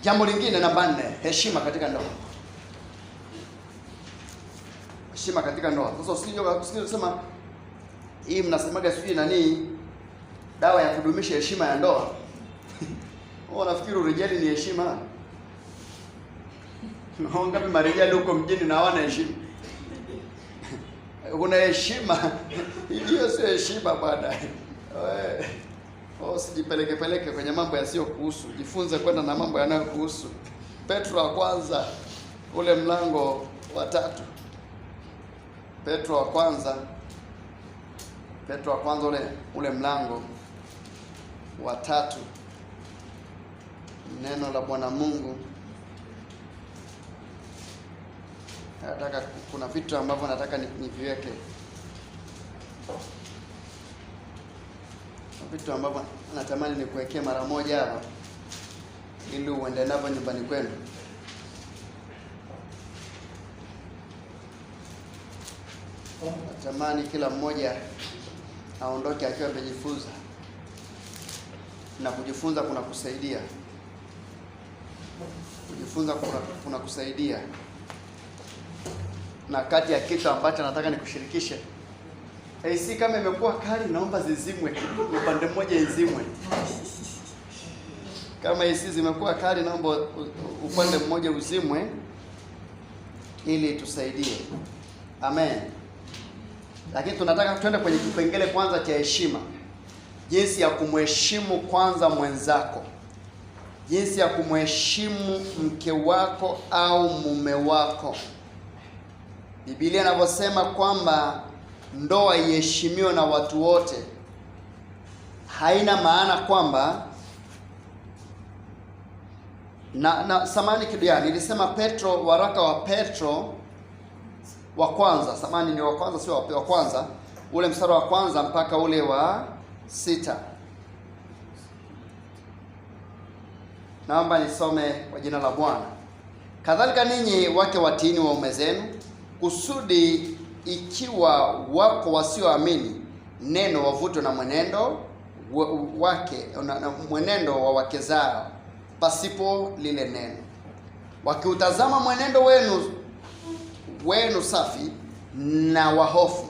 Jambo lingine namba 4, heshima katika ndoa. Heshima katika ndoa. Sasa usije kusema hii mnasemaga sijui nani dawa ya kudumisha heshima ya ndoa. Wewe unafikiri urejeli ni heshima? Ngapi marejeli huko mjini na hawana heshima? Kuna heshima. Hiyo sio heshima bwana. Usijipeleke kwenye mambo yasiyo kuhusu. Jifunze kwenda na mambo yanayokuhusu. Petro wa kwanza ule mlango wa 3. Petro wa kwanza ule mlango wa 3. Neno la Bwana Mungu. Nataka kuna vitu ambavyo nataka niviweke. Vitu ambavyo natamani nikuwekee mara moja hapa ili uende navyo nyumbani kwenu. Natamani kila mmoja aondoke akiwa amejifunza. Na kujifunza kuna kusaidia. Kujifunza kuna kusaidia. Na kati ya kitu ambacho nataka nikushirikishe, AC kama imekuwa kali naomba zizimwe, upande mmoja izimwe. Kama AC zimekuwa kali naomba upande mmoja uzimwe ili tusaidie. Amen. Lakini tunataka tuende kwenye kipengele kwanza cha heshima. Jinsi ya kumheshimu kwanza mwenzako. Jinsi ya kumheshimu mke wako au mume wako. Biblia inavyosema kwamba ndoa iheshimiwe na watu wote, haina maana kwamba samani kidogo, nilisema Petro, waraka wa Petro wa kwanza, samani ni wa kwanza sio wa kwanza, ule mstari wa kwanza mpaka ule wa 6. Naomba nisome kwa jina la Bwana. Kadhalika ninyi wake watiini waume zenu, kusudi ikiwa wako wasioamini neno wavutwe na mwenendo wake na mwenendo wa wake zao pasipo lile neno, wakiutazama mwenendo wenu safi na wahofu,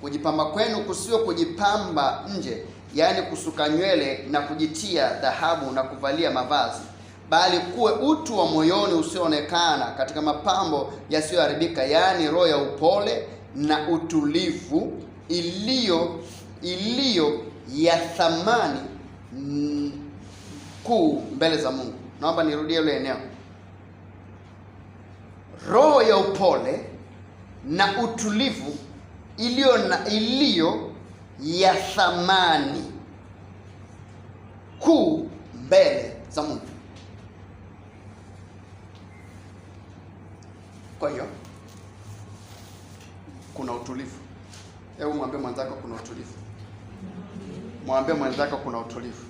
kujipamba kwenu kusio kujipamba nje, yaani kusuka nywele na kujitia dhahabu na kuvalia mavazi, bali kuwe utu wa moyoni usioonekana katika mapambo yasiyoharibika, yaani roho ya upole na utulivu iliyo ya thamani kuu mbele za Mungu. Naomba nirudie ile eneo. Roho ya upole na utulivu iliyo ya thamani kuu mbele za Mungu. Kwa hiyo kuna utulivu. Hebu mwambie mwenzako kuna utulivu. Mwambie mwenzako kuna utulivu.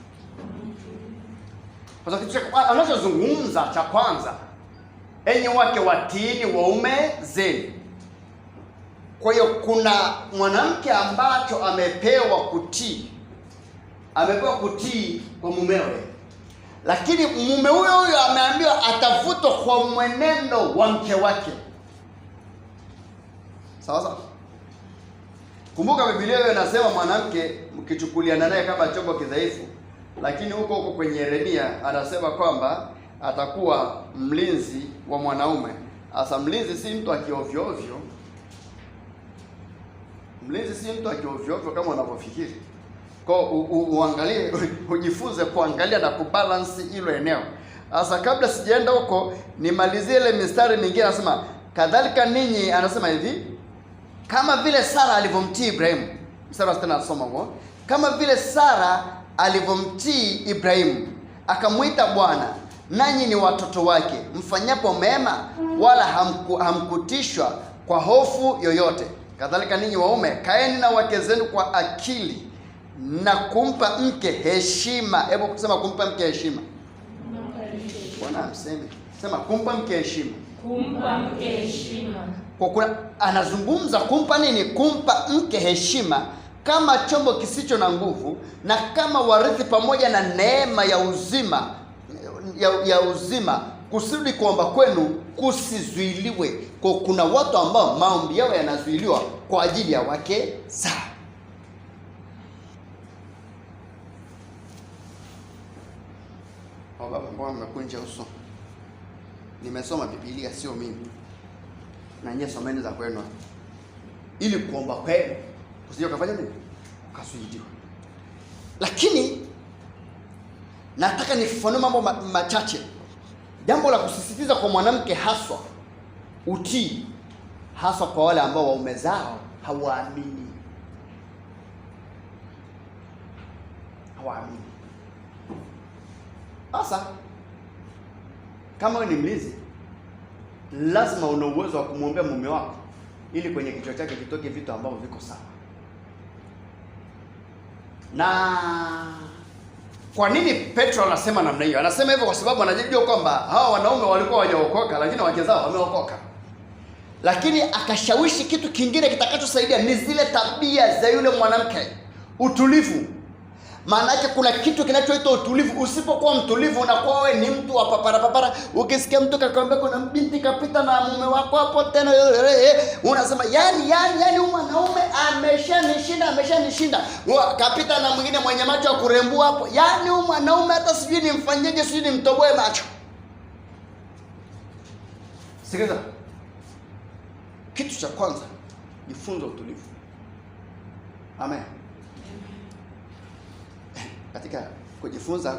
Kwa sababu kitu anachozungumza cha kwanza, enyi wake watiini waume zenu. Kwa hiyo kuna mwanamke ambacho amepewa kutii kwa mumewe, lakini mume huyo ameambiwa atavutwa kwa mwenendo wa mke wake. Sawa? Kumbuka Biblia hiyo inasema mwanamke mkichukuliana naye kama chombo kidhaifu, lakini huko kwenye Yeremia anasema kwamba atakuwa mlinzi wa mwanaume. Asa mlinzi si mtu akiovyo ovyo. Mlinzi si mtu akiovyo ovyo kama unavyofikiri. Kwa uangalie, ujifunze kuangalia na kubalance hilo eneo. Asa kabla sijaenda huko, nimalizie ile mistari mingine. Anasema kadhalika ninyi, anasema hivi, kama vile Sara alivyomtii Ibrahimu. Mstari wa 6 anasoma huko. Kama vile Sara alivyomtii Ibrahimu, akamuita Bwana, nanyi ni watoto wake, mfanyapo mema wala hamkutishwa kwa hofu yoyote. Kadhalika ninyi waume, kaeni na wake zenu kwa akili na kumpa mke heshima. Hebu kusema kumpa mke heshima. Bwana mseme. Sema kumpa mke heshima. Kumpa mke heshima. Kwa kuna anazungumza kumpa nini? Kumpa mke heshima kama chombo kisicho na nguvu na kama warithi pamoja na neema ya uzima. ya uzima, kusudi kuomba kwenu kusizuiliwe. Kwa kuna watu ambao maombi yao yanazuiliwa kwa ajili ya wake zao. Baba, mbona mmekunja uso? Nimesoma Biblia, sio mimi. Na nyie someni za kwenu, ili kuomba kwenu usije kufanya nini? Ukasuidiwa. Lakini nataka nifafanue mambo machache. Jambo la kusisitiza kwa mwanamke haswa, utii, haswa kwa wale ambao waume zao hawaamini. Sasa kama wewe ni mlinzi, lazima una uwezo wa kumwombea mume wako ili kwenye kichwa chake kitoke vitu ambavyo viko sawa. Na kwa nini Petro anasema namna hiyo? Anasema hivyo kwa sababu anajua kwamba hawa wanaume walikuwa hawajaokoka, lakini wake zao wameokoka. Lakini akashawishi kitu kingine kitakachosaidia, ni zile tabia za yule mwanamke. Utulivu. Maana yake kuna kitu kinachoitwa utulivu. Usipokuwa mtulivu unakuwa wewe ni mtu wa papara. Ukisikia mtu kakwambia kuna binti kapita na mume wako hapo tena, unasema yani mwanaume ameshanishinda. Kapita na mwingine mwenye macho ya kurembua hapo. Yani mwanaume hata sijui nimfanyeje, sijui nimtoboe macho. Sikiliza. Kitu cha kwanza, jifunze utulivu. Amen. Katika kujifunza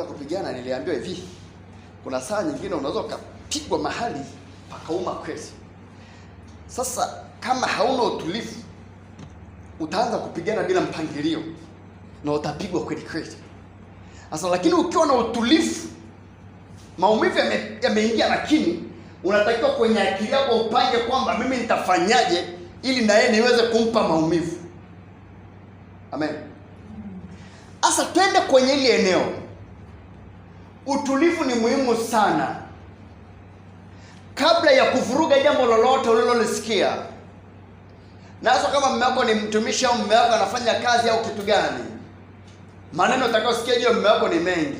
kupigana, niliambiwa hivi, kuna saa nyingine unaweza kupigwa mahali pakauma kweli. Sasa kama hauna utulivu, utaanza kupigana bila mpangilio na utapigwa kweli. Sasa lakini ukiwa na utulivu, maumivu yameingia, lakini unatakiwa kwenye akili yako upange kwamba mimi nitafanyaje ili na yeye niweze kumpa maumivu. Amen. Asa twende kwenye ile eneo. Utulivu ni muhimu sana. Kabla ya kuvuruga jambo lolote ulilolisikia. Na hasa kama mume wako ni mtumishi au mume wako anafanya kazi au kitu gani, maneno utakayosikia juu mume wako ni mengi.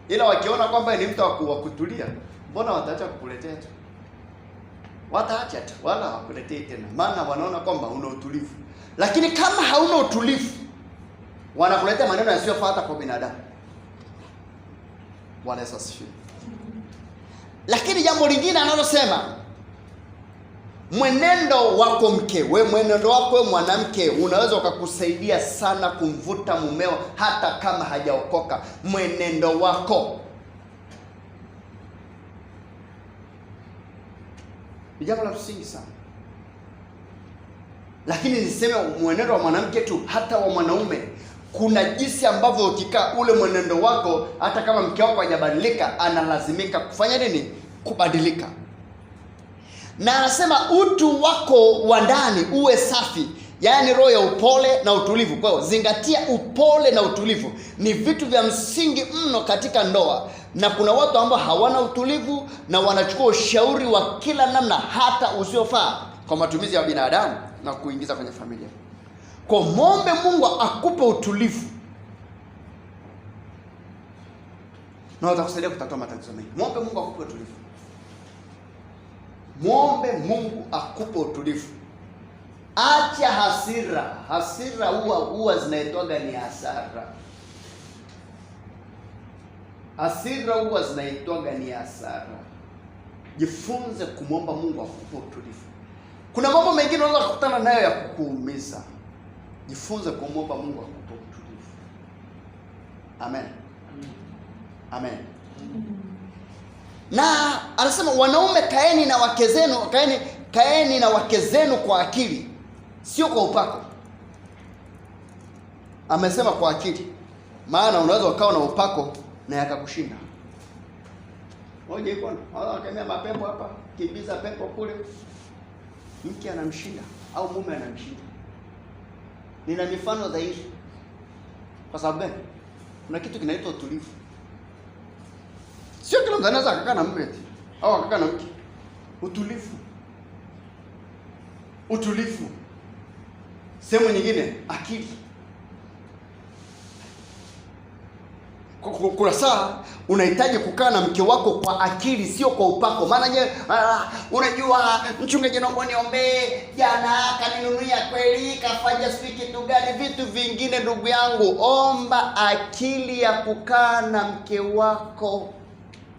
Ila wakiona kwamba ni mtu wa kutulia, mbona wataacha kukuletea tu? Wataacha tu, wala hawakuletei tena. Maana wanaona kwamba una utulivu. Lakini kama hauna utulivu, wanakuletea maneno yasiyofaa hata kwa binadamu. Bwana Yesu asifiwe. Lakini jambo lingine analosema, mwenendo wako mke, mwenendo wako mwanamke unaweza ukakusaidia sana kumvuta mumeo hata kama hajaokoka. Mwenendo wako ni jambo la msingi sana. Lakini niseme mwenendo wa mwanamke tu, hata wa mwanaume. Kuna jinsi ambavyo ukikaa ule mwenendo wako, hata kama mke wako hajabadilika, analazimika kufanya nini? Kubadilika. Na anasema utu wako wa ndani uwe safi, yaani roho ya upole na utulivu. Kwa hiyo zingatia upole na utulivu, ni vitu vya msingi mno katika ndoa. Na kuna watu ambao hawana utulivu na wanachukua ushauri wa kila namna, hata usiofaa kwa matumizi ya binadamu na kuingiza kwenye familia. Kwa muombe Mungu akupe utulivu, na atakusaidia kutatua matatizo mengi. Muombe Mungu akupe utulivu. Muombe Mungu akupe utulivu. Acha hasira. Hasira huwa zinaitwaga ni hasara. Hasira huwa zinaitwaga ni hasara. Jifunze kumwomba Mungu akupe utulivu. Kuna mambo mengine unaweza kukutana nayo ya kukuumiza. Jifunze kumwomba Mungu akupe utulivu. Amen. Amen. Na anasema wanaume, kaeni na wake zenu kwa akili, sio kwa upako. Amesema kwa akili, maana unaweza ukawa na upako na yakakushinda. Moja iko akemea mapepo hapa, kimbiza pepo kule, mke anamshinda au mume anamshinda. Nina mifano dhahiri. Kwa sababu gani? Kuna kitu kinaitwa utulivu. Sio kila mtu anaweza akakaa na mume au akakaa na mke. Utulivu. Sehemu nyingine, akili. kuna saa unahitaji kukaa na mke wako kwa akili, sio kwa upako. Maana unajua mchungaji, naomba niombee, jana kaninunulia kweli, kafanya sisi kitu gani, vitu vingine. Ndugu yangu, omba akili ya kukaa na mke wako,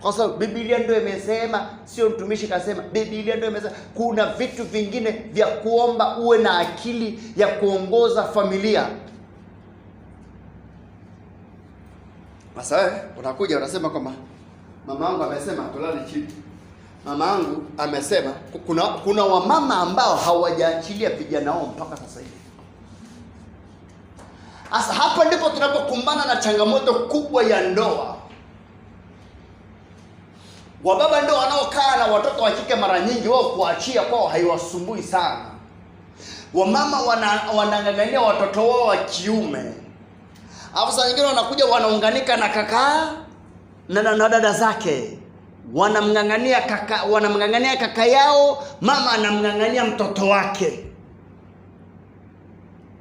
kwa sababu Biblia ndio imesema, sio mtumishi kasema. Biblia ndio imesema kuna vitu vingine vya kuomba uwe na akili ya kuongoza familia. Sasa unakuja unasema kwamba mama yangu amesema tulale chini. Mama yangu amesema, kuna wamama ambao hawajaachilia vijana wao mpaka sasa hivi. Sasa hapa ndipo tunapokumbana na changamoto kubwa ya ndoa. Wababa ndio wanaokaa na watoto wa kike, mara nyingi wao kuachia kwao haiwasumbui sana. Wamama wanang'ang'ania watoto wao wa kiume. Alafu saa nyingine wanakuja wanaunganika na kaka na dada zake. Wanamng'ang'ania kaka yao, mama anamng'ang'ania mtoto wake.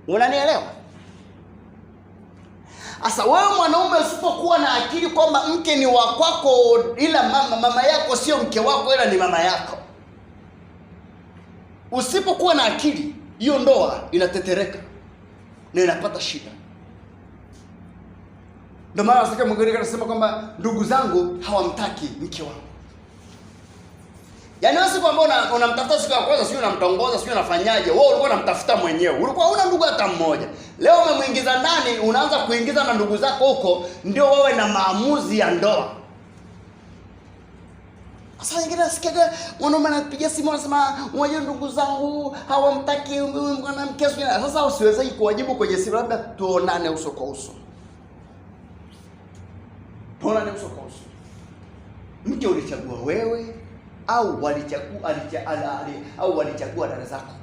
Unanielewa? Sasa wewe mwanaume usipokuwa na akili kwamba mke ni wa kwako, ila mama yako sio mke wako, ila ni mama yako. Usipokuwa na akili, hiyo ndoa inatetereka na inapata shida. Ndio maana wasika mwingine anasema kwamba ndugu zangu hawamtaki mke wangu. Yaani wewe siku ambao unamtafuta siku ya kwanza, sio unamtongoza, sio unafanyaje, wewe ulikuwa unamtafuta mwenyewe. Ulikuwa huna ndugu hata mmoja. Leo umemuingiza ndani, unaanza kuingiza na ndugu zako huko, ndio wewe na maamuzi ya ndoa. Sasa wengine nasikia mwanaume anapiga simu anasema, "Unajua ndugu zangu hawamtaki mwanamke." Sasa usiweze kuwajibu kwenye simu, labda tuonane uso kwa uso. Tuonane uso kwa uso. Mke ulichagua wewe au walichagua dada zako?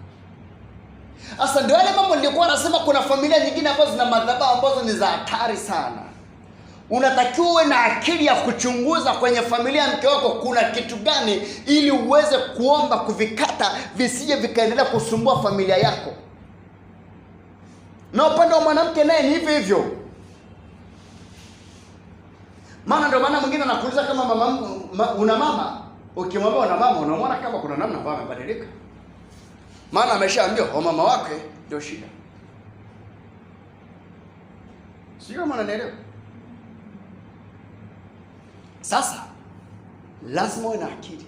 Sasa ndio yale mambo nilikuwa nasema, kuna familia nyingine ambazo zina madhabahu ambazo ni za hatari sana. Unatakiwa uwe na akili ya kuchunguza kwenye familia ya mke wako kuna kitu gani, ili uweze kuomba kuvikata visije vikaendelea kusumbua familia yako. Na upande wa mwanamke naye ni hivyo hivyo. Maana ndio maana mwingine anakuuliza kama una mama, ukimwambia una mama unamwona kama kuna namna ambayo amebadilika. Maana ameshaambiwa mama wake ndio shida. Sio kama unanielewa? Sasa lazima uwe na akili.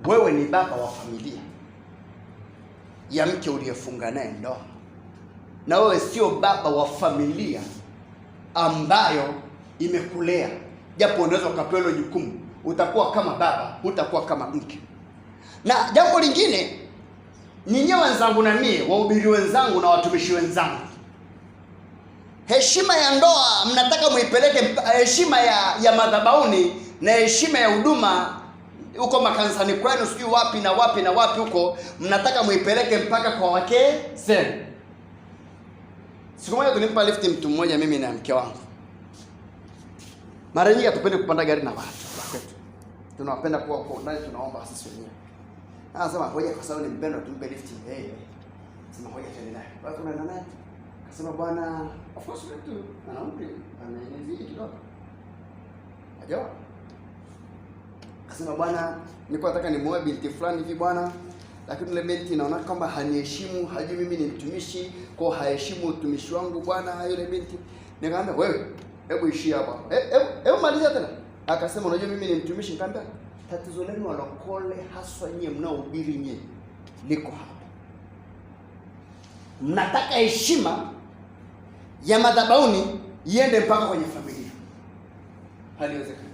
Wewe ni baba wa familia ya mke uliyefunga naye ndoa. Na wewe sio baba wa familia ambayo imekulea. Japo unaweza ukapewa jukumu, utakuwa kama baba, utakuwa kama mke. Na jambo lingine, nyinyi wenzangu na mie, wahubiri wenzangu na watumishi wenzangu, heshima ya ndoa mnataka muipeleke, heshima ya madhabahuni na heshima ya huduma huko makanisani kwenu, sijui wapi na wapi na wapi huko, mnataka muipeleke mpaka kwa wake zenu. Siku moja tulimpa lift mtu mmoja, mimi na mke wangu. Mara nyingi hatupende kupanda gari na watu kwetu. Tunawapenda kuwa huko ndani, tunaomba sisi wenyewe. Anasema hoja kwa sababu ni mpendo tumpe lift. Sema hoja tena naye. Watu wanaenda naye. Akasema bwana, of course wetu anaumri anaenezi kidogo. Ajawa. Akasema bwana, nilikuwa nataka nimuoe binti fulani hivi bwana, lakini ile binti naona kwamba haniheshimu, hajui mimi ni mtumishi, kwa haheshimu utumishi wangu bwana yule binti. Nikamwambia wewe, hebu ishia hapa. Hebu maliza tena. Akasema unajua mimi ni mtumishi. Nikamwambia tatizo lenu walokole haswa nyie mnaohubiri nyie liko hapa. Mnataka heshima ya madhabahuni iende mpaka kwenye familia. Haliwezekani.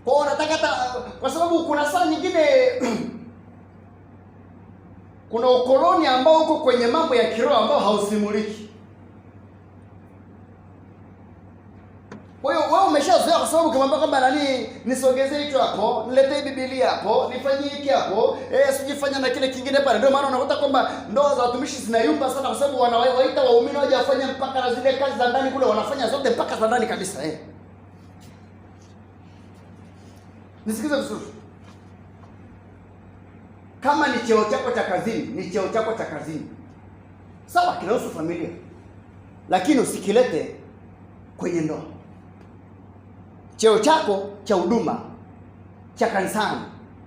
Kwa nataka kwa sababu kuna saa nyingine kuna ukoloni ambao uko kwenye mambo ya kiroho ambao hausimuliki. Kwa hiyo wewe umeshazoea, kwa sababu ukimwambia kwamba nani nisogezee hicho hapo, niletee Biblia hapo, nifanyie hiki hapo, sijifanya na kile kingine pale. Ndio maana unakuta kwamba ndoa za watumishi zinayumba sana, kwa sababu wanawaita waumini waje wafanye mpaka na zile kazi za ndani kule, wanafanya zote mpaka za ndani kabisa. Nisikize vizuri. Kama ni cheo chako cha kazini, ni cheo chako cha kazini. Sawa, kinahusu familia. lakini usikilete kwenye ndoa. Cheo chako cha huduma cha kanisani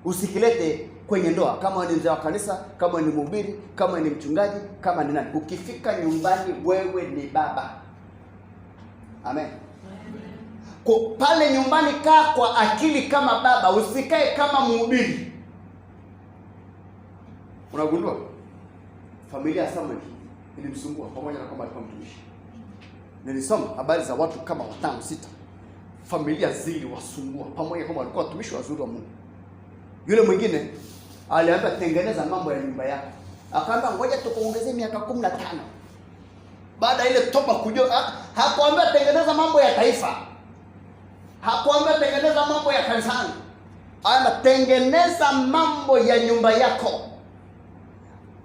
usikilete kwenye ndoa. Kama ni mzee wa kanisa, kama ni mhubiri, kama ni mchungaji, kama ni nani, ukifika nyumbani wewe ni baba. Amen. Kwa pale nyumbani kaa kwa akili kama baba, usikae kama mhubiri. Unagundua familia ya Samuel ilimsumbua pamoja na kama alikuwa mtumishi. Nilisoma habari za watu kama 5 6. Familia ziliwasumbua pamoja kama walikuwa watumishi wazuri wa Mungu. Yule mwingine aliambia tengeneza mambo ya nyumba yako. Akaambia ngoja tukuongezee miaka 15. Baada ile toba kujua, hakuambia tengeneza mambo ya taifa. Hakuambia tengeneza mambo ya kanisani. Tengeneza mambo ya nyumba yako.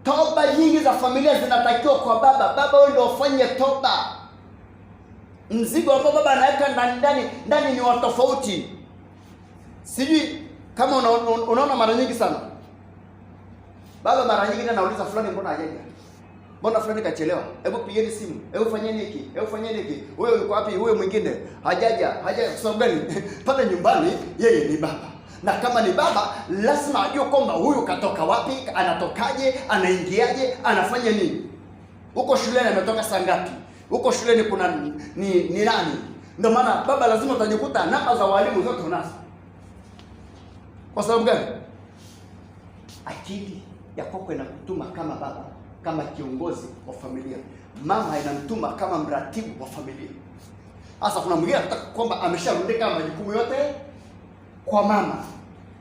Toba nyingi za familia zinatakiwa kwa baba. Baba wewe ndio ufanye toba. Mzigo ambao baba anaweka ndani ni wa tofauti. Sijui kama unaona mara nyingi sana. Baba mara nyingi anauliza fulani mbona hajaja? Mbona fulani kachelewa? Hebu pigeni simu. Hebu fanyeni hiki. Hebu fanyeni hiki. Wewe uko wapi? Huyo mwingine hajaja. Kwa sababu gani? Pale nyumbani yeye ni baba. Na kama ni baba lazima ajue kwamba huyu katoka wapi, anatokaje, anaingiaje, anafanya nini. Huko shuleni ametoka saa ngapi? Huko shuleni kuna ni nani? Ndio maana baba lazima utajikuta namba za walimu zote unazo. Kwa sababu gani? Akili ya kwako inakutuma kama baba, kama kiongozi wa familia. Mama inamtuma kama mratibu wa familia. Sasa kuna mwingine anataka kwamba amesharundika majukumu yote kwa mama.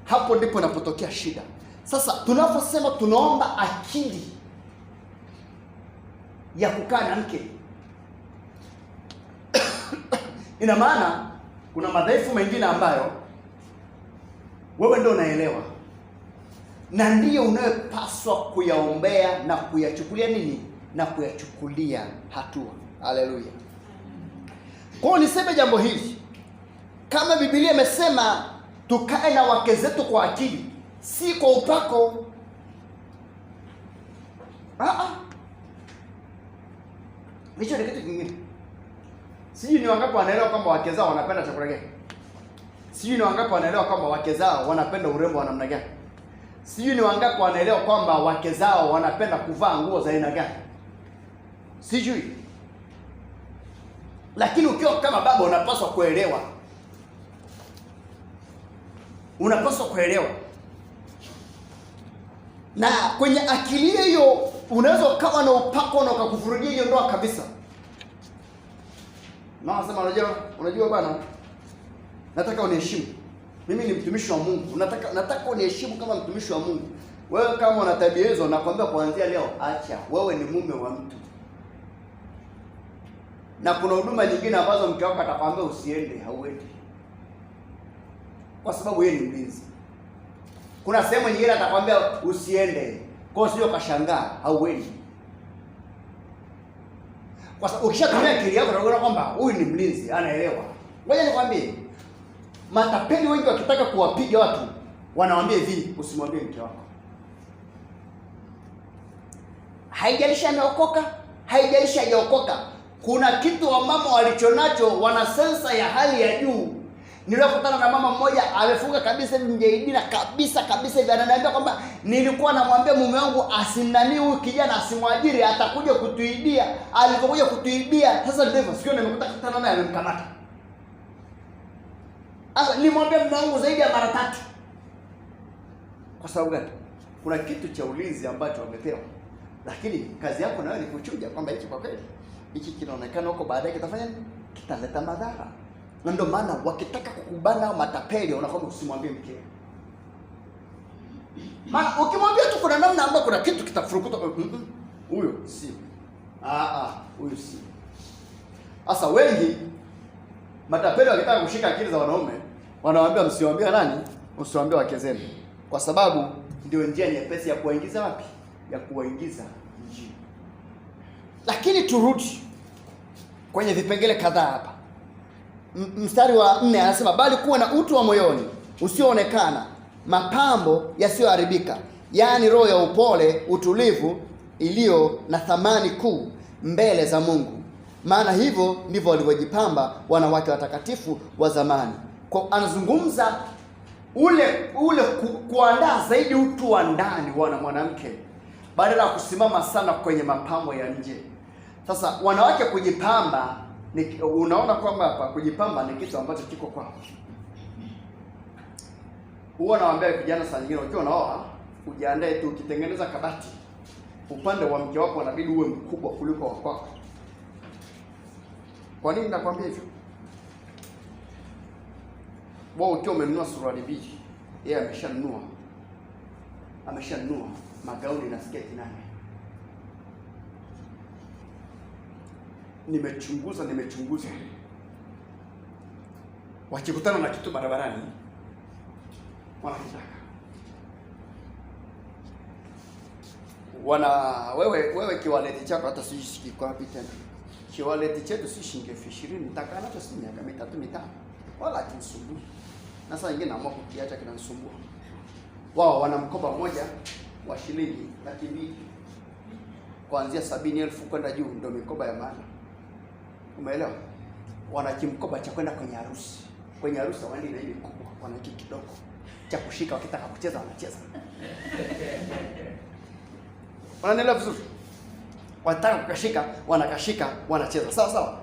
Hapo ndipo inapotokea shida. Sasa tunaposema tunaomba akili ya kukaa na mke, ina maana kuna madhaifu mengine ambayo wewe ndio unaelewa na ndiyo unayopaswa kuyaombea na kuyachukulia nini? Na kuyachukulia hatua. Haleluya. Kwa hiyo niseme jambo hili, kama Biblia imesema tukae na wake zetu kwa akili, si kwa upako. Hicho ni kitu kingine. Sijui ni wangapi wanaelewa kwamba wake zao wanapenda chakula gani? Sijui ni wangapi wanaelewa kwamba wake zao wanapenda urembo wa namna gani? Sijui ni wangapi wanaelewa kwamba wake zao wanapenda kuvaa nguo za aina gani? Sijui. Lakini ukiwa kama baba unapaswa kuelewa. Unapaswa kuelewa. Na kwenye akili hiyo unaweza ukawa na upako na ukakuvurugia hiyo ndoa kabisa. Mama sema unajua bwana, nataka uniheshimu. Mimi ni mtumishi wa Mungu. Nataka uniheshimu kama mtumishi wa Mungu. Wewe kama una tabia hizo nakwambia kuanzia leo acha. Wewe ni mume wa mtu. Na kuna huduma nyingine ambazo mke wako atakwambia usiende, hauendi. Kwa sababu yeye ni mlinzi. Kuna sehemu nyingine atakwambia usiende. Kwa hiyo ukashangaa, hauendi. Kwa sababu ukishatumia akili yako unaona kwamba huyu ni mlinzi, anaelewa. Ngoja nikwambie, matapeli wengi wakitaka kuwapiga watu wanawaambia hivi, usimwambie mke wako. Haijalishi ameokoka, haijalishi hajaokoka. Kuna kitu wa mama walichonacho, wana sensa ya hali ya juu. Nilikutana na mama mmoja amefunga kabisa hivi mjaidina kabisa hivi, ananiambia kwamba nilikuwa namwambia mume wangu asinani huyu kijana asimwajiri, atakuja kutuibia. Alipokuja kutuibia sasa ndivyo sikio nimekutana naye amemkamata. Sasa nilimwambia mume wangu zaidi ya mara 3. Kwa sababu gani? Kuna kitu cha ulinzi ambacho wamepewa. Lakini kazi yako nayo ni kuchuja kwamba hichi kwa kweli hiki kinaonekana huko baadaye kitafanya nini? Kitaleta madhara. Na ndio maana wakitaka kukubana matapeli wanakwambia usimwambie mkeo. Maana ukimwambia tu kuna namna ambayo kuna kitu kitafurukuta, huyo si. Huyo si. Sasa wengi matapeli wakitaka kushika akili za wanaume wanawaambia msiwaambie nani? Usiwaambie wake zenu. Kwa sababu ndio njia nyepesi ya kuwaingiza wapi? Ya kuwaingiza mjini. Lakini turudi kwenye vipengele kadhaa hapa. Mstari wa 4 anasema bali kuwa na utu wa moyoni usioonekana, mapambo yasiyoharibika, yaani roho ya upole, utulivu, iliyo na thamani kuu mbele za Mungu. maana hivyo ndivyo walivyojipamba wanawake watakatifu wa zamani. Kwa anazungumza ule kuandaa zaidi utu wa ndani wa mwanamke badala ya kusimama sana kwenye mapambo ya nje. Sasa wanawake kujipamba unaona kwamba hapa kujipamba ni kitu ambacho kiko kwao. Huwa nawaambia vijana saa nyingine ukiwa unaoa ujiandae tu, ukitengeneza kabati upande wa mke wako unabidi uwe mkubwa kuliko wa kwako. Kwa nini nakwambia hivyo? Wao ukiwa umenunua suruali mbili, yeye ameshanunua magauni na sketi nane. Nimechunguza wakikutana na kitu barabarani wanakitaka. Wewe kiwaleti chako hata sisi kwa wapi tena? Kiwaleti chetu si shilingi 20,000, nitakaa nacho si miaka 3-5. Wala kinisumbui. Na saa nyingine naamua kukiacha kinanisumbua. Wao wana mkoba mmoja wa shilingi 200,000. Kuanzia 70,000 kwenda juu ndio mikoba ya maana. Umeelewa? Wana kimkoba cha kwenda kwenye harusi. Kwenye harusi waende na ile kubwa, wana kidogo cha kushika wakitaka kucheza wanacheza. Wanaelewa vizuri? Wataka kukashika, wanakashika, wanacheza. Sawa sawa.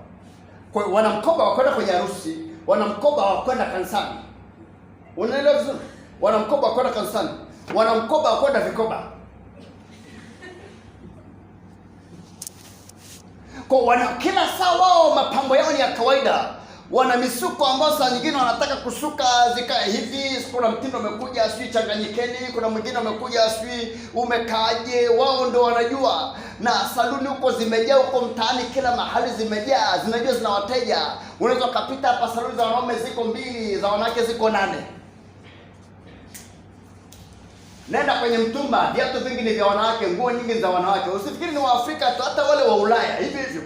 Kwa hiyo wana mkoba wa kwenda kwenye harusi, wana mkoba wa kwenda kanisani. Unaelewa vizuri? Wana mkoba wa kwenda kanisani, wana mkoba wa kwenda vikoba. Kwa wana kila saa wao mapambo yao ni ya kawaida. Wana misuko ambayo saa nyingine wanataka kusuka zikae hivi, kuna mtindo umekuja asui changanyikeni, kuna mwingine umekuja asui umekaaje, wao ndio wanajua. Na saluni huko zimejaa, huko mtaani kila mahali zimejaa, zinajua zina wateja. Unaweza kupita hapa saluni za wanaume ziko 2, za wanawake ziko 8. Nenda kwenye mtumba, viatu vingi ni vya wanawake, nguo nyingi za wanawake. Usifikiri ni Waafrika tu, hata wale wa Ulaya hivi hivyo.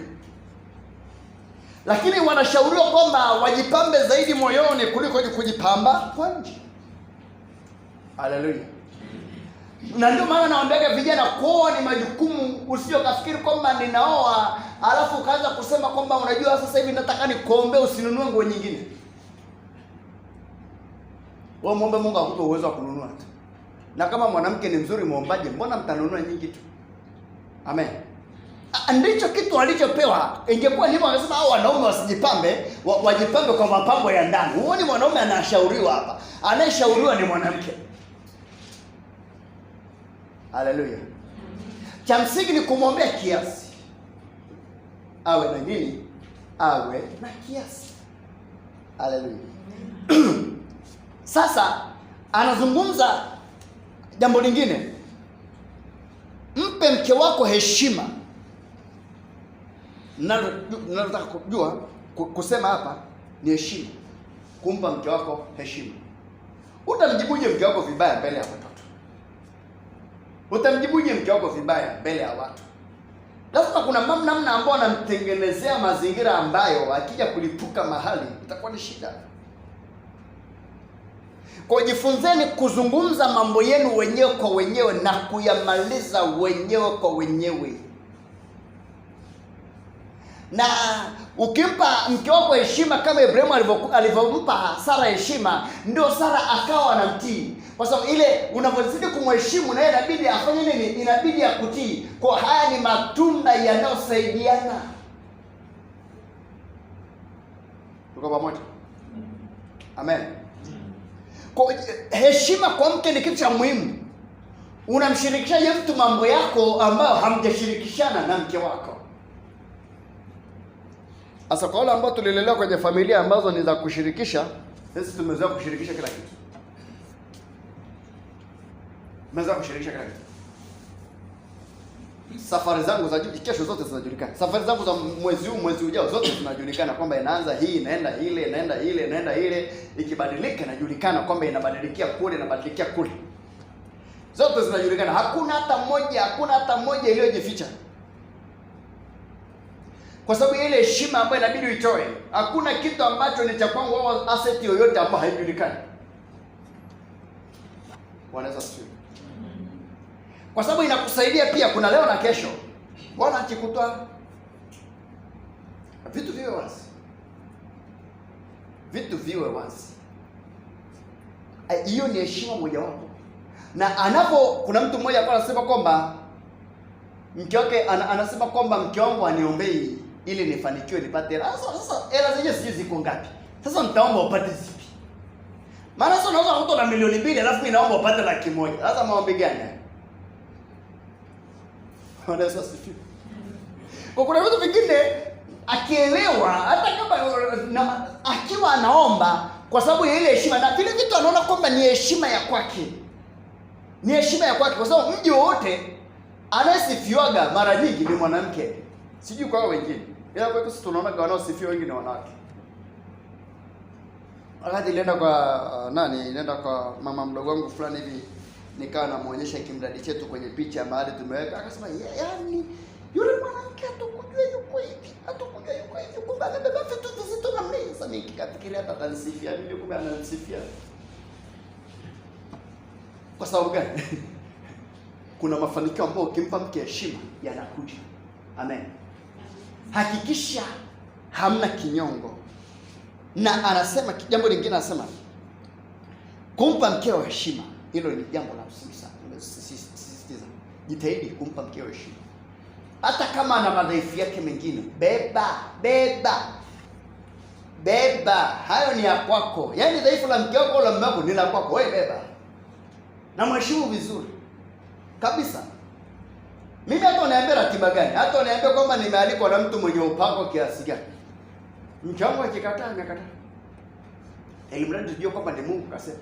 Lakini wanashauriwa kwamba wajipambe zaidi moyoni kuliko kujipamba kwa nje. Haleluya. Na ndio maana nawaambia vijana, kuoa ni majukumu. Usiokafikiri kwamba ninaoa alafu ukaanza kusema kwamba unajua sasa hivi nataka nikuombe usinunue nguo nyingine. Wewe muombe Mungu akupe uwezo wa kununua. Na kama mwanamke ni mzuri muombaje, mbona mtanunua nyingi tu? Amen. Ndicho kitu walichopewa. Ingekuwa hivyo wanasema hao wanaume wasijipambe, wajipambe kwa mapambo ya ndani. Huoni mwanaume anashauriwa hapa. Anayeshauriwa ni mwanamke. Haleluya. Cha msingi ni kumwombea kiasi. Awe na nini? Awe na kiasi. Haleluya. Sasa anazungumza jambo lingine. Mpe mke wako heshima. Nataka kujua kusema hapa ni heshima. Kumpa mke wako heshima. Utamjibuje mke wako vibaya mbele ya watoto? Utamjibuje mke wako vibaya mbele ya watu? Lazima kuna namna ambayo anamtengenezea mazingira ambayo akija kulipuka mahali itakuwa ni shida. Kwa jifunzeni kuzungumza mambo yenu wenyewe kwa wenyewe na kuyamaliza wenyewe kwa wenyewe. Na ukimpa mke wako heshima kama Ibrahimu alivyompa Sara heshima, ndio Sara akawa anamtii. Kwa sababu ile unapozidi kumheshimu na yeye inabidi afanye nini? Inabidi akutii. Kwa haya ni matunda yanayosaidiana. Tuko pamoja? Amen. Kwa heshima kwa mke ni kitu cha muhimu. Unamshirikishaje mtu mambo yako ambayo hamjashirikishana na mke wako? Asa kwa wale ambao tulilelewa kwenye familia ambazo ni za kushirikisha, sisi tumezoea kushirikisha kila kitu. Tumezoea kushirikisha kila kitu. Safari zangu za kesho zote zinajulikana. Safari zangu za mwezi huu, mwezi ujao zote zinajulikana kwamba inaanza hii, inaenda ile, inaenda ile, inaenda ile, ikibadilika inajulikana kwamba inabadilikia kule, inabadilikia kule. Zote zinajulikana. Hakuna hata moja iliyojificha. Kwa sababu ile heshima ambayo inabidi uitoe. Hakuna kitu ambacho ni cha kwangu au asset yoyote ambayo haijulikani. Wanaweza sio. Kwa sababu inakusaidia pia, kuna leo na kesho. Bwana akikutoa Vitu viwe wazi. Vitu viwe wazi. Hiyo ni heshima mojawapo. Na kuna mtu mmoja alikuwa anasema kwamba mke wake anasema kwamba mke wangu aniombei ili nifanikiwe nipate hela. Sasa hela zenyewe sijui ziko ngapi. Sasa mtaomba upate zipi? Maana sasa unaweza kutoa na milioni 2 alafu mimi naomba upate 100,000. Sasa maombi gani? Wanaweza sifiwe. Kwa kuna vitu vingine akielewa hata kama akiwa anaomba kwa sababu ya ile heshima, na vile vitu anaona kwamba ni heshima ya kwake. Ni heshima ya kwake kwa sababu mji wote anayesifiwaga mara nyingi ni mwanamke. Sijui kwa wengine. Ila kwetu sisi tunaona kwa wanaosifiwa wengi ni wanawake. Wakati nilienda kwa mama mdogo wangu fulani hivi, nikawa namuonyesha kimradi chetu kwenye picha mahali tumeweka, akasema yaani yule mwanamke atukujua yuko hivi, atukujua yuko hivi, kumbe amebeba vitu vizito na mimi. Sasa nikafikiria hata atanisifia mimi, kumbe ananisifia. Kwa sababu gani? Kuna mafanikio ambayo ukimpa mke heshima yanakuja. Amen. Hakikisha hamna kinyongo. Na anasema jambo lingine, anasema kumpa mkeo heshima. Hilo ni jambo la msingi sana. Nimesisitiza. Jitahidi kumpa mkeo heshima. Hata kama ana madhaifu yake mengine, beba. Hayo ni ya kwako. Yaani dhaifu la mke wako la mume wako ni la kwako. Wewe beba. Na mheshimu vizuri. Kabisa. Mimi hata uniambia ratiba gani? Hata uniambia kwamba nimealikwa na mtu mwenye upako kiasi gani? Mke wangu akikataa, amekataa. Mradi tujue kwamba ni Mungu kasema.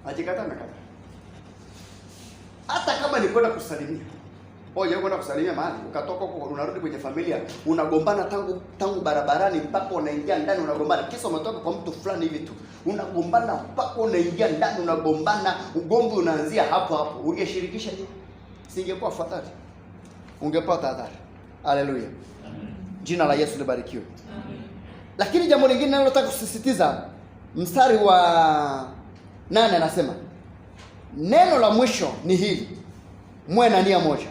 Akikataa, amekataa. Hata kama ni kwenda kusalimia. Wewe kwenda kusalimia mahali, ukatoka huko unarudi kwenye familia, unagombana tangu barabarani mpaka unaingia ndani unagombana. Kisa umetoka kwa mtu fulani hivi tu. Unagombana mpaka unaingia ndani unagombana, ugomvi unaanzia hapo. Ungeshirikisha nini? Singekuwa afadhali. Ungepata adhari. Haleluya. Amen. Jina la Yesu libarikiwe. Amen. Lakini jambo lingine ninalotaka kusisitiza, mstari wa 8 anasema, neno la mwisho ni hili: mwe na nia moja,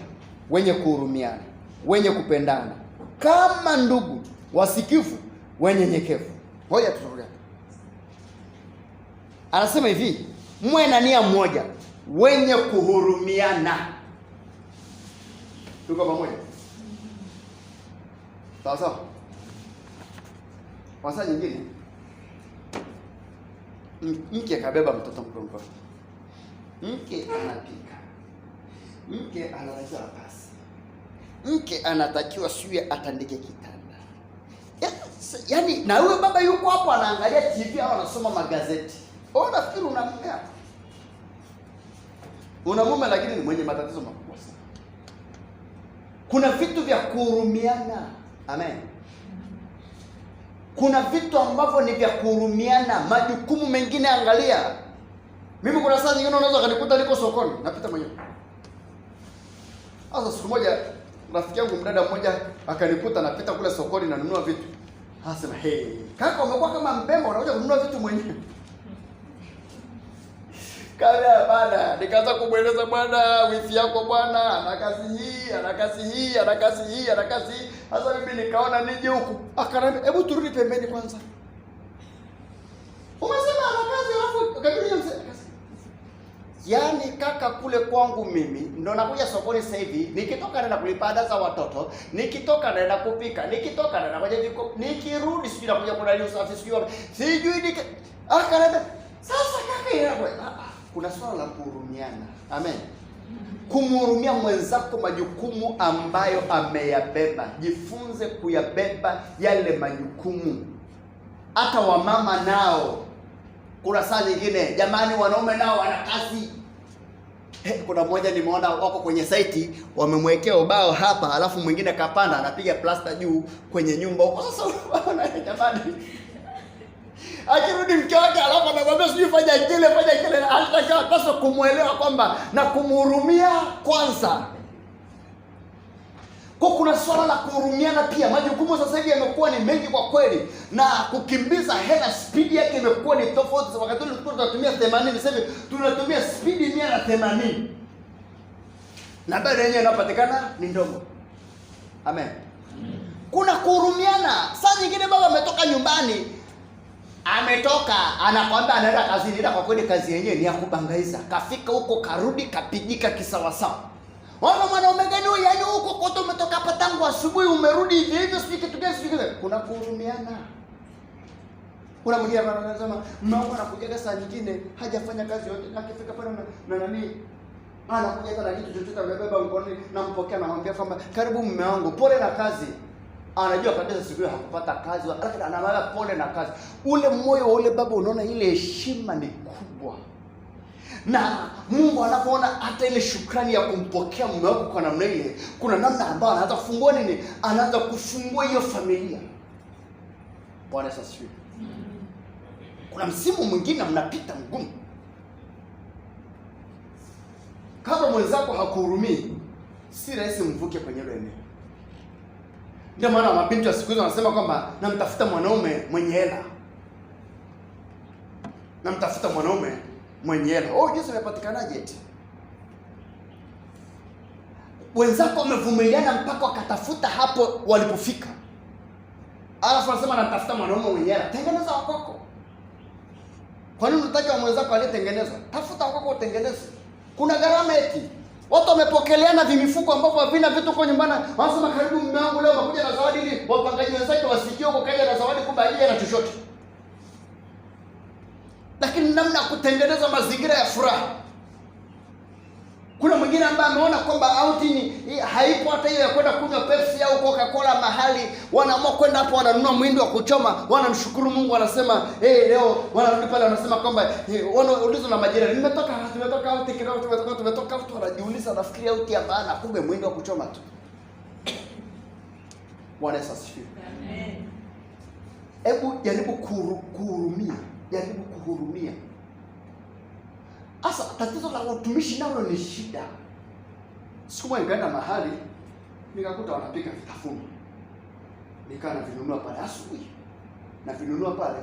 wenye kuhurumiana, wenye kupendana, kama ndugu, wasikivu, wenye nyekevu. Ngoja tutoke. Anasema hivi, mwe na nia moja, wenye kuhurumiana. Tuko pamoja? Sawa. Wasa nyingine, mke kabeba mtoto mgongoni. Mke anapika. Mke analaziwa pasi. Mke anatakiwa siwe atandike kitanda. Yaani na huyo baba yuko hapo anaangalia TV au anasoma magazeti. Wewe unafikiri una mume hapo? Una mume lakini ni mwenye matatizo makubwa sana. Kuna vitu vya kuhurumiana. Amen. Kuna vitu ambavyo ni vya kuhurumiana. Majukumu mengine angalia. Mimi kuna saa nyingine unaweza kanikuta niko sokoni, napita mwenyewe. Sasa siku moja rafiki yangu mdada mmoja akanikuta napita kule sokoni na nunua vitu. Anasema, "Hey, kaka umekuwa kama mbemba unakuja kununua vitu mwenyewe." Kaya bana, nikaanza kumweleza bwana, wifi yako bwana, ana kazi hii, ana kazi hii, ana kazi hii, ana kazi hii. Sasa mimi nikaona nije huku. Akaniambia, "Hebu turudi pembeni kwanza." Umesema ana kazi alafu ukabidi mse. Yaani kaka, kule kwangu mimi ndo nakuja sokoni sasa hivi, nikitoka naenda kulipa ada za watoto, nikitoka naenda kupika, nikitoka naenda kwenye viko, nikirudi sijui nakuja kudai usafi sijui akaniambia, "Sasa kaka inakuwa kuna swala la kuhurumiana." Amen. Kumhurumia mwenzako majukumu ambayo ameyabeba. Jifunze kuyabeba yale majukumu. Hata wamama nao kuna saa nyingine, jamani, wanaume nao wana kazi. Kuna mmoja nimeona wako kwenye site wamemwekea ubao hapa, alafu mwingine kapanda anapiga plasta juu kwenye nyumba huko. Sasa unaona jamani, akirudi mke wake alafu anamwambia sijui fanya kile. Anataka pasa kumuelewa kwamba na kumhurumia kwanza. Kwa kuna swala la kuhurumiana pia. Majukumu sasa hivi yamekuwa ni mengi kwa kweli, na kukimbiza hela speed yake imekuwa ni tofauti. Wakati ule tulikuwa tunatumia 80, sasa hivi tunatumia speed 180. Na bado yenyewe inapatikana ni ndogo. Amen. Kuna kuhurumiana. Saa nyingine baba ametoka nyumbani, anakwambia anaenda kazini, ila kwa kweli kazi yenyewe ni ya kubangaiza. Kafika huko karudi kapigika kisawasawa. Wana mwanaume gani huyu? Yaani huko kote umetoka hapa tangu asubuhi umerudi hivi hivi, sisi kitu gani sisi. Kuna kuhurumiana. Kuna mwingine anasema mama anakuja saa nyingine hajafanya kazi yote, akifika pale na nani anakuja hata na kitu chochote amebeba mkononi, nampokea na namwambia kwamba karibu mume wangu, pole na kazi. Anajua kabisa siku hiyo hakupata kazi, lakini anamwambia pole na kazi. Ule moyo wa ule baba, unaona ile heshima ni kubwa. Na Mungu anapoona hata ile shukrani ya kumpokea mume wako kwa namna ile, kuna namna ambayo anaanza kufungua nini? Anaanza kufungua hiyo familia. Bwana asifiwe. Kuna msimu mwingine mnapita mgumu. Kama mwenzako hakuhurumii, si rahisi mvuke kwenye ile eneo. Ndio maana mabinti wa siku hizo wanasema kwamba namtafuta mwanaume mwenye hela. Namtafuta mwanaume mwenye hela. Oh, Yesu amepatikanaje eti? Wenzako wamevumiliana mpaka wakatafuta hapo walipofika. Alafu anasema namtafuta mwanaume mwenye hela. Tengeneza wako. Kwa nini unataka mwenzako aliyetengenezwa? Tafuta wako utengeneze. Kuna gharama eti. Watu wamepokeleana vimifuko ambavyo havina vitu kwa nyumbani. Wanasema karibu mume wangu leo nakuja na zawadi ili wapangaji wenzake wasikie huko kaja na zawadi, kumbe haja na chochote. Lakini namna ya kutengeneza mazingira ya furaha. Kuna mwingine ambaye ameona kwamba outing haipo hata hiyo ya kwenda kunywa Pepsi au Coca-Cola mahali, wanaamua kwenda hapo wananunua mwindi wa kuchoma, wanamshukuru Mungu, wanasema leo wanarudi pale wanasema kwamba wanaulizwa na majirani, tumetoka outing kidogo, tumetoka watu wanajiuliza, nafikiria outing ya maana, kumbe mwindi wa kuchoma tu. Bwana asifiwe. Amen. Hebu jaribu kuhurumia, jaribu kuhurumia. Asa tatizo la utumishi nalo ni shida. Siku moja nikaenda mahali nikakuta wanapika vitafunwa. Nikaa na vinunua pale asubuhi. Na vinunua pale.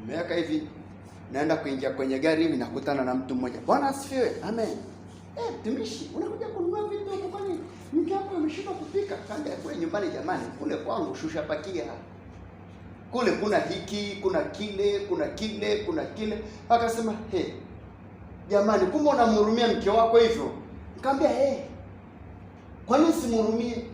Nimeweka hivi, naenda kuingia kwenye gari hivi, nakutana na mtu mmoja. Bwana asifiwe. Amen. Mtumishi, unakuja kununua vitu huko kwani mke wako ameshindwa kupika? Kaambia kwa nyumbani jamani, kule kwangu shusha pakia. Kule kuna hiki, kuna kile. Akasema, jamani, kumbe unamhurumia mke wako hivyo? Nikamwambia, kwa nini simhurumie?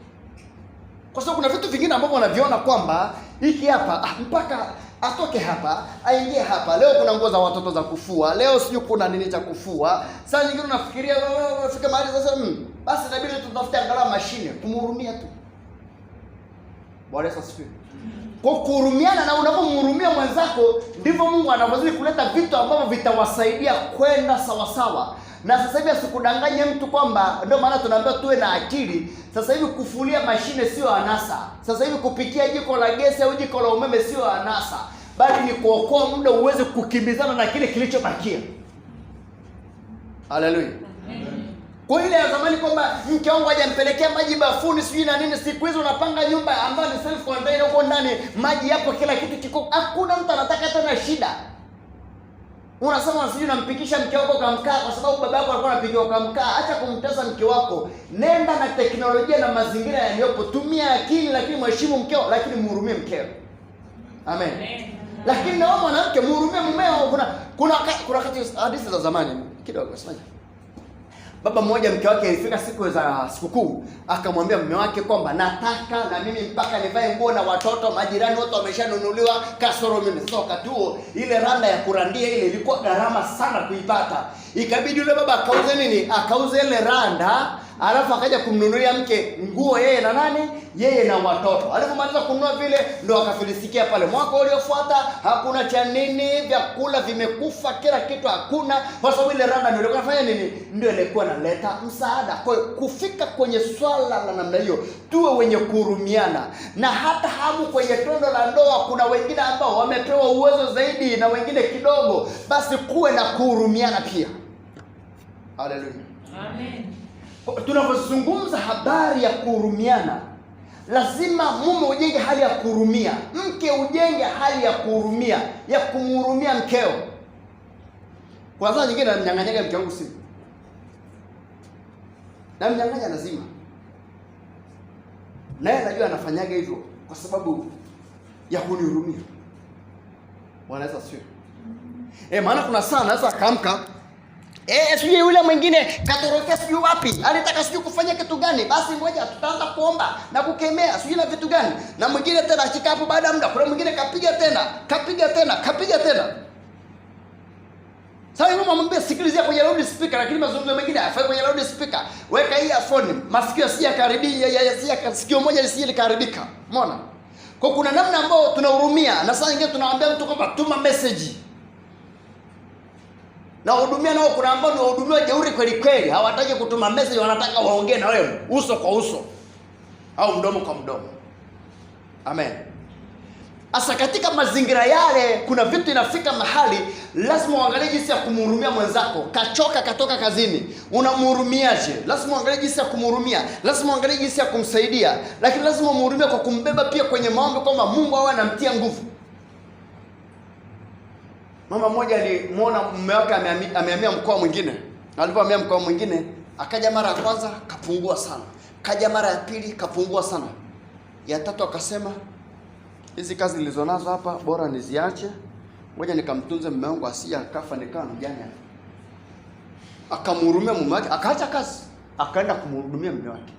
Kwa sababu kuna vitu vingine ambavyo unaviona kwamba hiki hapa mpaka atoke hapa, aingie hapa. Leo kuna nguo za watoto za kufua, leo sijui kuna nini cha kufua. Saa nyingine unafikiria unafika mahali sasa, basi inabidi tutafute angalau mashine kumhurumia tu. Bwana asifiwe. Kwa kuhurumiana, na unapomhurumia mwenzako ndivyo Mungu anavyozidi kuleta vitu ambavyo vitawasaidia kwenda sawa sawa. Na sasa hivi asikudanganye mtu kwamba, ndio maana tunaambiwa tuwe na akili. Sasa hivi kufulia mashine sio anasa. Sasa hivi kupikia jiko la gesi au jiko la umeme sio anasa, bali ni kuokoa muda uweze kukimbizana na kile kilichobakia. Haleluya. Kwa ile ya zamani kwamba mke wangu hajampelekea maji bafuni sijui na nini, siku hizo unapanga nyumba ambayo ni self contained, huko ndani maji yapo, kila kitu kiko, hakuna mtu anataka tena shida. Unasema sijui nampikisha mke wako kamkaa kwa sababu baba yako alikuwa anapikia kamkaa. Acha kumtesa mke wako. Nenda na teknolojia na mazingira yaliyopo. Tumia akili, lakini mheshimu mkeo, lakini mhurumie mkeo. Amen. Lakini na mwanamke mhurumie mumeo. Kuna wakati hadithi za zamani kidogo sasa. Baba mmoja mke wake ilifika siku za sikukuu, akamwambia mume wake kwamba nataka na mimi mpaka nivae nguo na watoto, majirani wote wameshanunuliwa kasoro mimi. Sasa wakati huo ile randa ya kurandia ile ilikuwa gharama sana kuipata. Ikabidi yule baba akauze nini? Akauze ile randa, alafu akaja kumnunulia mke nguo yeye na nani? Yeye na watoto. Alipomaliza kununua vile ndo akafilisikia pale. Mwaka uliofuata hakuna cha nini, vyakula vimekufa, kila kitu hakuna, kwa sababu ile randa ndio ilikuwa inafanya nini? Ndio ilikuwa inaleta msaada. Kwa hiyo kufika kwenye swala la namna hiyo, tuwe wenye kuhurumiana. Na hata hamu kwenye tendo la ndoa, kuna wengine ambao wamepewa uwezo zaidi na wengine kidogo, basi kuwe na kuhurumiana pia. Haleluya. Amen. Tunapozungumza habari ya kuhurumiana, lazima mume ujenge hali ya kuhurumia, mke ujenge hali ya kuhurumia, ya kumhurumia mkeo. Kwa sababu nyingine anamnyang'anya mke wangu simu, na mnyang'anya lazima. naye anajua anafanyaga hivyo kwa sababu ya kunihurumia. Bwana Yesu asifiwe. Maana kuna saa naweza akaamka sijui yule mwingine katorokea sijui wapi, alitaka sijui kufanya kitu gani, basi ngoja tutaanza kuomba na kukemea sijui na vitu gani, na mwingine tena akikaa hapo, baada ya muda kuna mwingine kapiga tena. Sasa mama mwambie sikilizia kwenye loud speaker, lakini mazungumzo mengine afai kwenye loud speaker. Weka earphone, masikio sikio moja lisije likaharibika. Umeona? Kwa kuna namna ambayo tunahurumia, na saa nyingine tunawaambia mtu kwamba tuma message. Na hudumia nao kuna ambao ni wahudumia jeuri kweli, hawataki kutuma message, wanataka waongee na wewe uso kwa uso au mdomo kwa mdomo. Amen. Asa katika mazingira yale kuna vitu inafika mahali lazima uangalie jinsi ya kumhurumia mwenzako. Kachoka katoka kazini, unamhurumiaje? Lazima uangalie jinsi ya kumhurumia, lazima uangalie jinsi ya kumsaidia, lakini lazima umhurumie kwa kumbeba pia kwenye maombi kwamba Mungu awe anamtia nguvu. Mama mmoja alimuona mume wake amehamia mkoa mwingine. Alipohamia mkoa mwingine, akaja mara ya kwanza kapungua sana. Kaja mara ya pili kapungua sana. Ya tatu akasema, hizi kazi nilizonazo hapa bora niziache. Ngoja nikamtunze mume wangu asije akafa nikawa mjane. Akamhurumia mume wake, akaacha kazi, akaenda kumhudumia mume wake.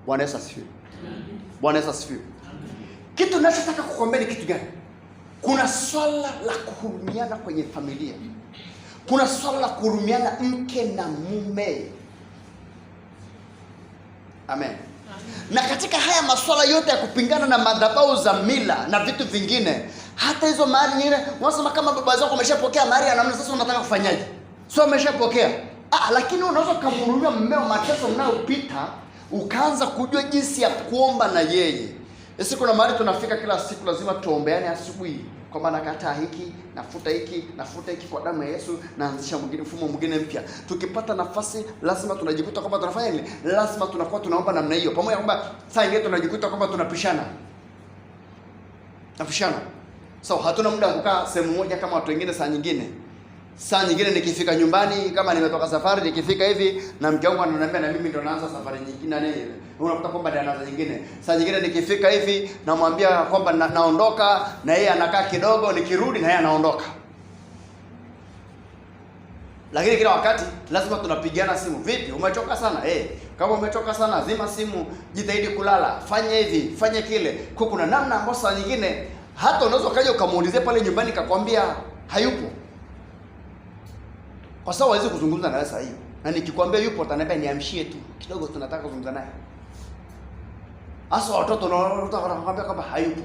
Bwana Yesu asifiwe. Bwana Yesu asifiwe. Kitu ninachotaka kukuambia ni kitu gani? Kuna swala la kuhurumiana kwenye familia. Kuna swala la kuhurumiana mke na mume. Amen. Na katika haya masuala yote ya kupingana na madhabahu za mila na vitu vingine, hata hizo mahari nyingine, unasema kama baba zako wameshapokea mahari ya namna, sasa unataka kufanyaje? Sio wameshapokea. Lakini unaweza kumhurumia mmeo mateso mnayopita, ukaanza kujua jinsi ya kuomba na yeye. Siku na mahali tunafika kila siku lazima tuombeane asubuhi. Kwa maana kataa hiki, nafuta hiki kwa damu ya Yesu, naanzisha mwingine, mfumo mwingine mpya. Tukipata nafasi lazima tunajikuta kwamba tunafanya nini? Lazima tunakuwa tunaomba namna hiyo. Pamoja kwamba saa nyingine tunajikuta kwamba tunapishana. So hatuna muda kukaa sehemu moja kama watu wengine. Saa nyingine nikifika nyumbani, kama nimetoka safari, nikifika hivi na mke wangu ananiambia na mimi ndo naanza safari nyingine nini. Unakuta kwamba ndio anaanza nyingine. Saa nyingine nikifika hivi namwambia kwamba naondoka, na yeye anakaa kidogo, nikirudi na yeye anaondoka. Lakini kila wakati lazima tunapigiana simu. Vipi? Umechoka sana? Kama umechoka sana, zima simu, jitahidi kulala, fanya hivi, fanya kile. Kwa kuna namna ambayo saa nyingine hata unaweza kaja ukamuulize pale nyumbani kakwambia hayupo. Kwa sababu hawezi kuzungumza na wewe saa hiyo. Na nikikwambia yupo ataniambia niamshie tu kidogo, tunataka kuzungumza naye. Hasa watoto wanakwambia kwamba hayupo.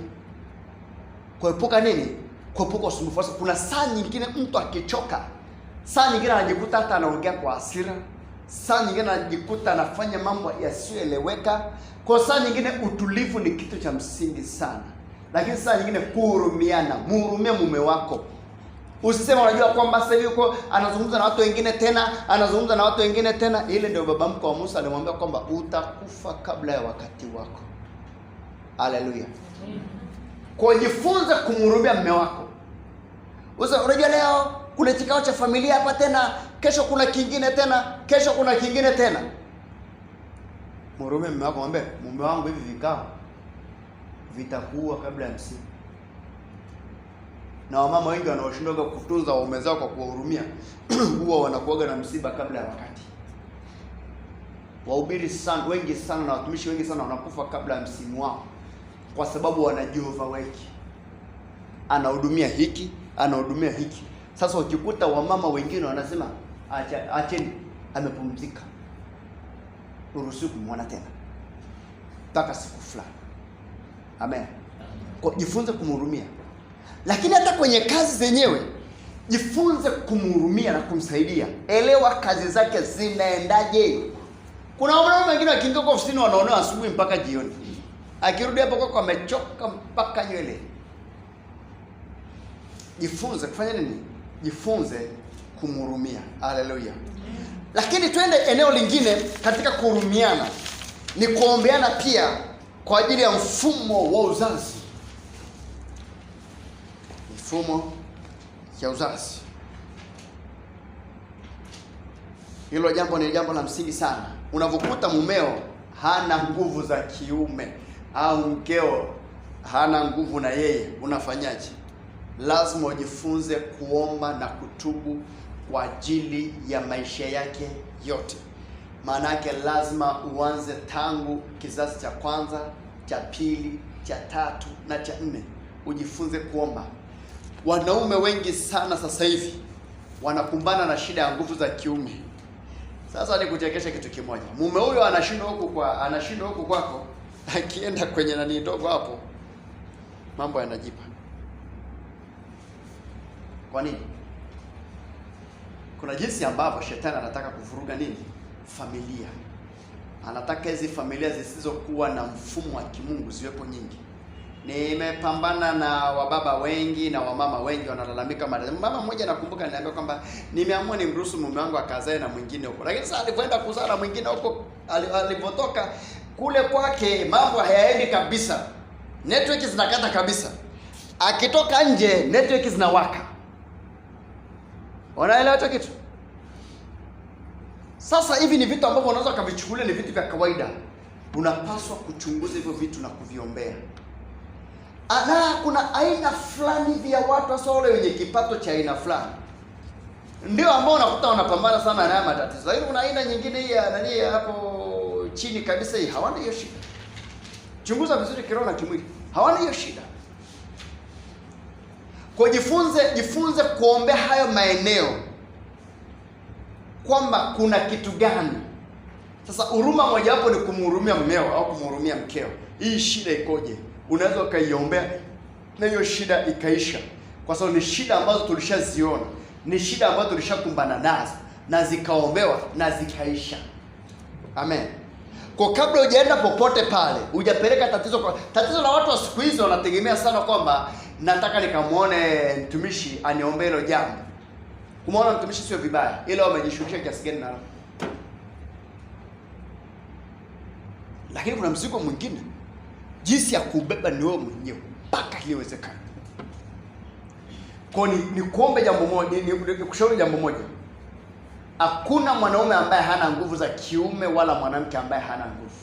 Kuepuka nini? Kuepuka usumbufu. Kuna saa nyingine mtu akichoka, saa nyingine anajikuta hata anaongea kwa hasira, saa nyingine anajikuta anafanya mambo yasiyoeleweka. Kwa saa nyingine utulivu ni kitu cha msingi sana. Lakini saa nyingine kuhurumiana, mhurumie mume wako. Usisema unajua kwamba sasa hivi yuko anazungumza na watu wengine tena, Ile ndio baba mkwe wa Musa alimwambia kwamba utakufa kabla ya wakati wako. Haleluya. Kwa jifunze kumhurumia mume wako. Unajua leo kuna kikao cha familia hapa tena, kesho kuna kingine tena, Mhurumie mume wako, mwambie mume wangu hivi vikao vitakuwa kabla ya msimu. Na wamama wengi wanaoshindwa kutunza waume zao kwa kuwahurumia huwa wanakuaga na msiba kabla ya wakati. Wahubiri wengi sana na watumishi wengi sana wanakufa kabla ya msimu wao, kwa sababu wanajiovaweki. Anahudumia hiki. Sasa ukikuta wamama wengine wanasema acheni, amepumzika, uruhusu kumwona tena mpaka siku fulani. Amen. Kwa jifunze kumhurumia. Lakini hata kwenye kazi zenyewe jifunze kumhurumia na kumsaidia. Elewa kazi zake zinaendaje. Kuna wanaume wengine wakiingia ofisini wanaonewa asubuhi mpaka jioni. Akirudi hapo kwako amechoka mpaka nywele. Jifunze kufanya nini? Jifunze kumhurumia. Haleluya. Lakini twende eneo lingine katika kuhurumiana, ni kuombeana pia kwa ajili ya mfumo wa uzazi. Mfumo ya uzazi. Hilo jambo ni jambo la msingi sana. Unapokuta mumeo hana nguvu za kiume au mkeo hana nguvu na yeye, unafanyaje? Lazima ujifunze kuomba na kutubu kwa ajili ya maisha yake yote. Maana yake lazima uanze tangu kizazi cha kwanza, cha pili, cha tatu na cha nne. Ujifunze kuomba. Wanaume wengi sana sasa hivi wanakumbana na shida ya nguvu za kiume. Sasa nikuchekesha kitu kimoja. Mume huyo anashindwa huku kwako, akienda kwenye nani ndogo hapo, mambo yanajipa. Kwa nini? Kuna jinsi ambavyo shetani anataka kuvuruga nini? Familia. Anataka hizi familia zisizokuwa na mfumo wa kimungu ziwepo nyingi. Nimepambana na wababa wengi na wamama wengi wanalalamika. Mama mmoja nakumbuka niambia kwamba nimeamua nimruhusu mume wangu akazae na mwingine huko. Lakini sasa alipoenda kuzaa na mwingine huko, alipotoka kule kwake mambo hayaendi kabisa. Network zinakata kabisa. Akitoka nje network zinawaka. Unaelewa hicho kitu? Sasa hivi ni vitu ambavyo unaweza kuvichukulia ni vitu vya kawaida. Unapaswa kuchunguza hivyo vitu na kuviombea. Na kuna aina fulani vya watu hasa wale wenye kipato cha aina fulani ndio ambao unakuta wanapambana sana na haya matatizo. Lakini kuna aina nyingine hii ya nani hapo chini kabisa, hii hawana hiyo shida. Chunguza vizuri kiroho na kimwili, hawana hiyo shida. Kwa jifunze kuombea hayo maeneo kwamba kuna kitu gani. Sasa huruma mojawapo ni kumhurumia mmeo au kumhurumia mkeo. Hii shida ikoje? Unaweza ukaiombea na hiyo shida ikaisha, kwa sababu ni shida ambazo tulishaziona, ni shida ambazo tulishakumbana nazo na zikaombewa na zikaisha. Amen. Kwa kabla hujaenda popote pale, hujapeleka tatizo la watu wa siku hizi wanategemea sana kwamba nataka nikamuone mtumishi aniombee hilo jambo. Kumuona mtumishi sio vibaya, ila wamejishughulisha kiasi gani nalo. Lakini kuna mzigo mwingine, jinsi ya kubeba ni wewe mwenyewe mpaka iliwezekana. Kwa ni kuombe jambo moja, ni kushauri jambo moja. Hakuna mwanaume ambaye hana nguvu za kiume wala mwanamke ambaye hana nguvu.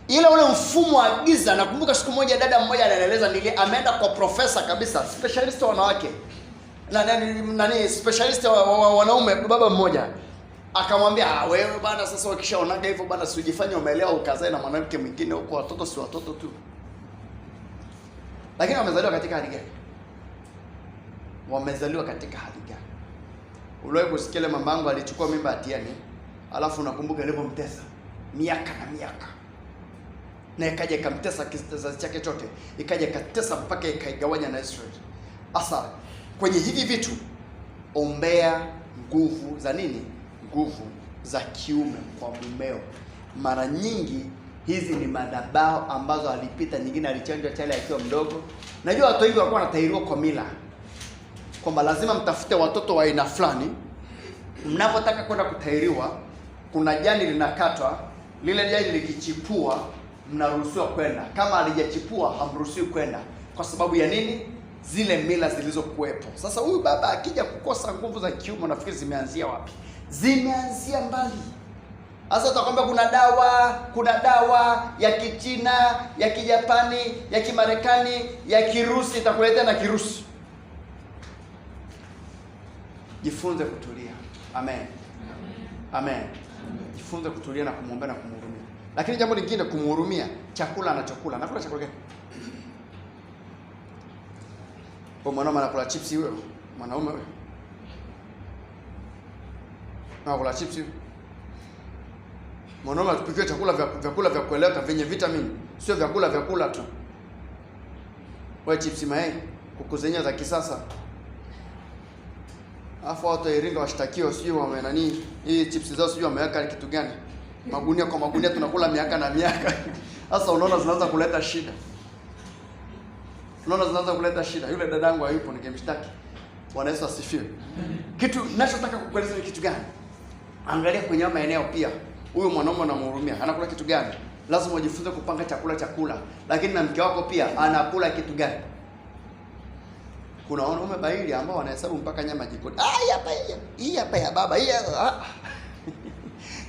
Ila ule mfumo wa giza, nakumbuka siku moja dada mmoja anaeleza ameenda kwa profesa kabisa, specialist wa wanawake. Nani specialist wa wanaume, baba mmoja. Akamwambia, wewe bana, sasa ukishaonaga hivyo bana, usijifanye umeelewa ukazae na mwanamke mwingine huko, watoto si watoto tu. Lakini wamezaliwa katika hali gani? Wamezaliwa katika hali gani? Uliwahi kusikia ile mamangu alichukua mimba atiani, alafu nakumbuka alipomtesa miaka na miaka. Na ikaja ikamtesa kizazi chake chote, ikaja ikatesa mpaka ikaigawanya na Israeli. Asa kwenye hivi vitu ombea nguvu za nini? Nguvu za kiume kwa mumeo. Mara nyingi hizi ni madhabahu ambazo alipita, nyingine alichanjwa chale akiwa mdogo. Najua watu wengi walikuwa wanatahiriwa kwa mila, kwamba lazima mtafute watoto wa aina fulani. Mnapotaka kwenda kutahiriwa, kuna jani linakatwa, lile jani likichipua mnaruhusiwa kwenda. Kama alijachipua hamruhusiwi kwenda. Kwa sababu ya nini? Zile mila zilizokuwepo. Sasa huyu baba akija kukosa nguvu za kiume, nafikiri zimeanzia wapi? Zimeanzia mbali. Sasa utakwambia kuna dawa ya Kichina, ya Kijapani, ya Kimarekani, ya Kirusi, itakuletea na Kirusi. Jifunze kutulia. Amen. Amen. Jifunze kutulia na kumwombea na kumhurumia. Lakini jambo lingine, kumhurumia chakula anachokula. Anakula chakula gani? Kwa mwanaume anakula chips huyo, mwanaume huyo anakula chips huyo. Mwanaume atupikie vyakula vya kueleweka vyenye vitamini, sio vyakula tu. Wewe chips mayai, kuku zenyewe za kisasa. Alafu watu Iringa washtakiwa sio wame nani, hii chips zao sio wameweka kitu gani? Magunia kwa magunia tunakula miaka na miaka. Sasa unaona zinaanza kuleta shida. Yule dadangu hayupo, ningemshtaki. Bwana Yesu asifiwe. Kitu ninachotaka kukueleza ni kitu gani? Angalia kwenye maeneo pia. Huyu mwanaume anamhurumia, anakula kitu gani? Lazima ujifunze kupanga chakula. Lakini na mke wako pia anakula kitu gani? Kuna wanaume baili ambao wanahesabu mpaka nyama jikoni. Hii hapa ya baba, hii.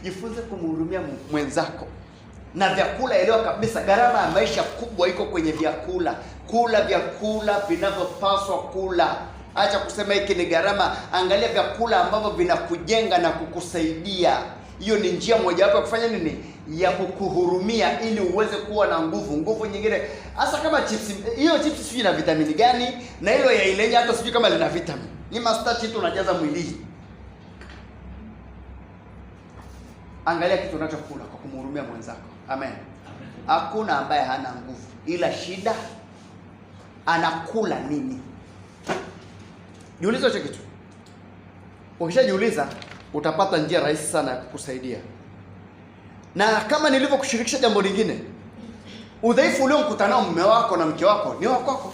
Jifunze kumhurumia mwenzako. Na vyakula, elewa kabisa gharama ya maisha kubwa iko kwenye vyakula. Kula vyakula vinavyopaswa kula. Acha kusema hiki ni gharama. Angalia vyakula ambavyo vinakujenga na kukusaidia. Hiyo ni njia mojawapo ya kufanya nini? Ya kukuhurumia ili uweze kuwa na nguvu. Nguvu nyingine hasa kama chips. Hiyo chips sijui ina vitamini gani, na hilo ya ilenya hata sijui kama lina vitamini. Ni mastachi tu unajaza mwilini. Angalia kitu unachokula kwa kumhurumia mwenzako. Amen. Hakuna ambaye hana nguvu, ila shida anakula nini? Jiulize hicho kitu. Ukishajiuliza utapata njia rahisi sana ya kukusaidia. Na kama nilivyokushirikisha jambo lingine, udhaifu uliomkutana nao mume wako na mke wako ni wako kwako.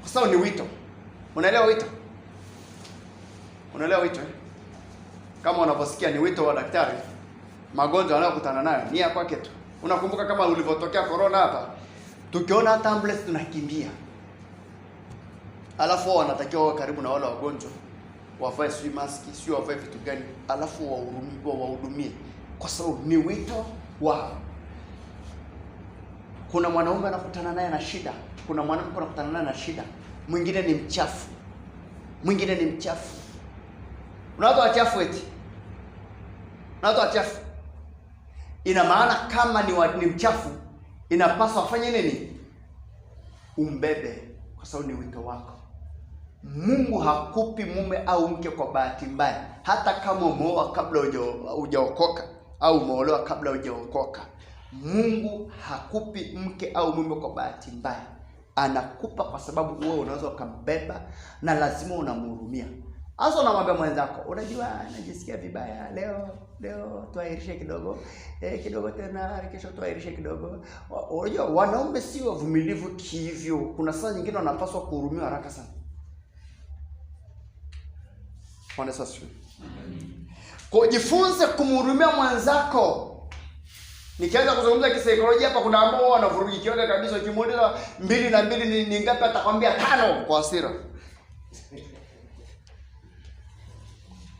Kwa sababu ni wito. Unaelewa wito? Unaelewa wito? Kama unaposikia ni wito wa daktari, magonjwa anayokutana nayo ni ya kwake tu. Unakumbuka kama ulivyotokea corona hapa, tukiona hata ambulance tunakimbia. Alafu wao wanatakiwa wawe karibu na wale wagonjwa, wavae maski, sio wavae vitu gani, alafu wahudumie kwa sababu ni wito wao. Kuna mwanaume anakutana naye na shida, kuna mwanamke anakutana naye na shida, mwingine ni mchafu. Mwingine ni mchafu. Una watu wachafu eti. Na watu wachafu. Ina maana kama ni mchafu, inapaswa afanye nini? Umbebe, kwa sababu ni wito wako. Mungu hakupi mume au mke kwa bahati mbaya. Hata kama umeoa kabla hujaokoka au umeolewa kabla hujaokoka, Mungu hakupi mke au mume kwa bahati mbaya. Anakupa kwa sababu wewe unaweza ukambeba na lazima unamhurumia. Hasa unamwambia mwenzako, unajua najisikia vibaya leo tuairishe kidogo. Kidogo tena kesho tuairishe kidogo. Unajua wanaume si wavumilivu kivyo. Kuna saa nyingine wanapaswa kuhurumiwa haraka sana. Bwana sasa. Kwa jifunze kumhurumia mwenzako. Nikianza kuzungumza kisaikolojia hapa, kuna ambao wanavurugikiwa kabisa. Ukimuuliza 2 na 2 ni ngapi, atakwambia 5 kwa hasira.